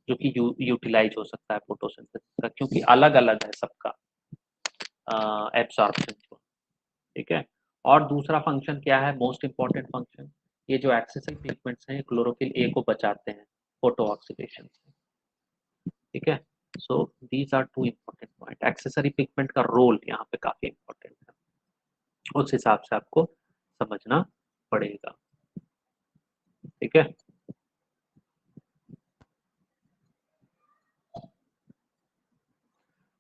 जो कि यूटिलाइज हो सकता है फोटोसिंथेसिस का, क्योंकि अलग अलग है सबका एब्सॉर्प्शन को। ठीक है। और दूसरा फंक्शन क्या है, मोस्ट इंपॉर्टेंट फंक्शन, ये जो एक्सेसरी पिगमेंट्स हैं क्लोरोफिल ए को बचाते हैं फोटो ऑक्सीडेशन से। ठीक है। So these are two important point, accessory pigment का रोल यहाँ पे काफी इंपॉर्टेंट है, उस हिसाब से आपको समझना पड़ेगा। ठीक है।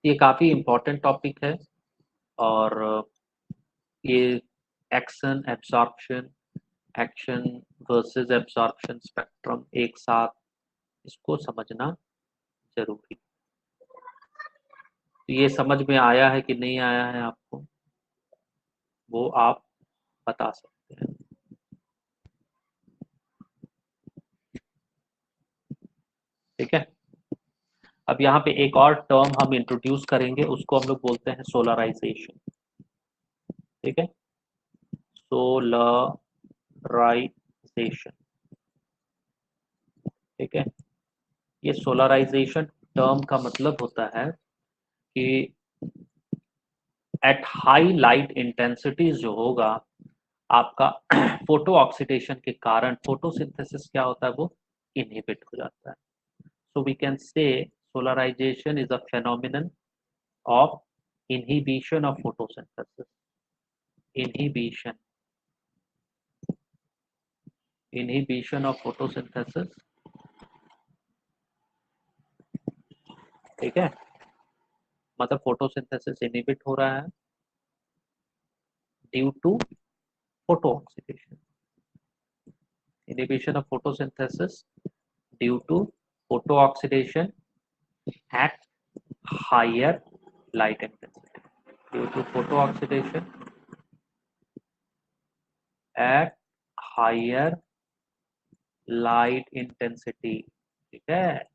ये काफी इंपॉर्टेंट टॉपिक है, और ये action absorption, action versus absorption spectrum एक साथ, इसको समझना जरूरी। तो ये समझ में आया है कि नहीं आया है आपको, वो आप बता सकते हैं। ठीक है। अब यहाँ पे एक और टर्म हम इंट्रोड्यूस करेंगे, उसको हम लोग बोलते हैं सोलराइजेशन। ठीक है। सोलराइजेशन। ठीक है। ये सोलराइजेशन टर्म का मतलब होता है कि एट हाई लाइट इंटेंसिटीज जो होगा आपका फोटो ऑक्सीडेशन के कारण फोटोसिंथेसिस क्या होता है, वो इनहिबिट हो जाता है। So we can say solarization is a phenomenon of inhibition of photosynthesis, inhibition, inhibition of photosynthesis। ठीक है। मतलब फोटोसिंथेसिस इनहिबिट हो रहा है due to photo oxidation, inhibition of photosynthesis due to photo oxidation at higher light intensity, due to photo oxidation at higher light intensity। ठीक है।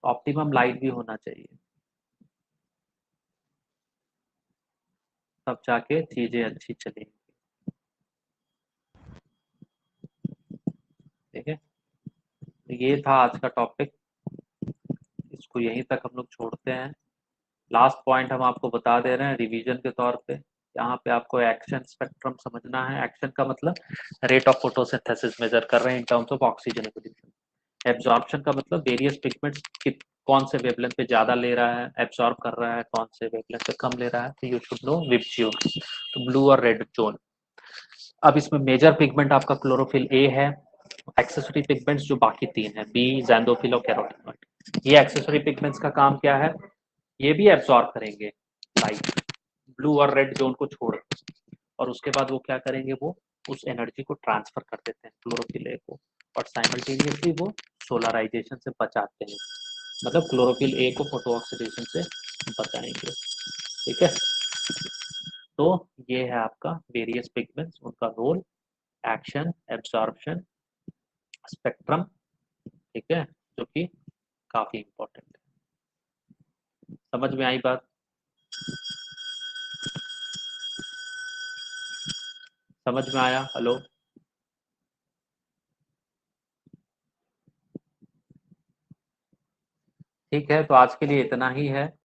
ऑप्टिमम लाइट भी होना चाहिए, तब जाके चीजें अच्छी चलेंगी। ठीक है। तो ये था आज का टॉपिक, इसको यहीं तक हम लोग छोड़ते हैं। लास्ट पॉइंट हम आपको बता दे रहे हैं रिवीजन के तौर पे। यहाँ पे आपको एक्शन स्पेक्ट्रम समझना है। एक्शन का मतलब रेट ऑफ फोटोसिंथेसिस मेजर कर रहे हैं in terms of oxygen absorption. Absorption का मतलब वेरियस पिगमेंट्स कौन से वेवलेंथ पे ज्यादा ले रहा है, एब्जॉर्ब कर रहा है, कौन से वेवलेंथ पे कम ले रहा है। तो you should know which zone, तो ब्लू और रेड जोन। अब इसमें मेजर पिगमेंट आपका क्लोरोफिल ए है, एक्सेसरी पिगमेंट्स जो बाकी तीन है बी, ज़ैंथोफिल और कैरोटीनॉइड। ये एक्सेसरी पिगमेंट्स का काम क्या है, ये भी एब्सॉर्ब करेंगे लाइट ब्लू और रेड जोन को छोड़, और उसके बाद वो क्या करेंगे, वो उस एनर्जी को ट्रांसफर कर देते हैं क्लोरोफिल ए को, और साइमल्टेनियसली वो सोलराइजेशन से बचाते हैं, मतलब क्लोरोफिल ए को फोटो ऑक्सीडेशन से बचाएंगे। ठीक है। तो ये है आपका वेरियस पिगमेंट्स, उनका रोल, एक्शन, एब्सॉर्प्शन, स्पेक्ट्रम। ठीक है। जो कि काफी इंपॉर्टेंट है। समझ में आई बात? समझ में आया? हेलो। ठीक है। तो आज के लिए इतना ही है।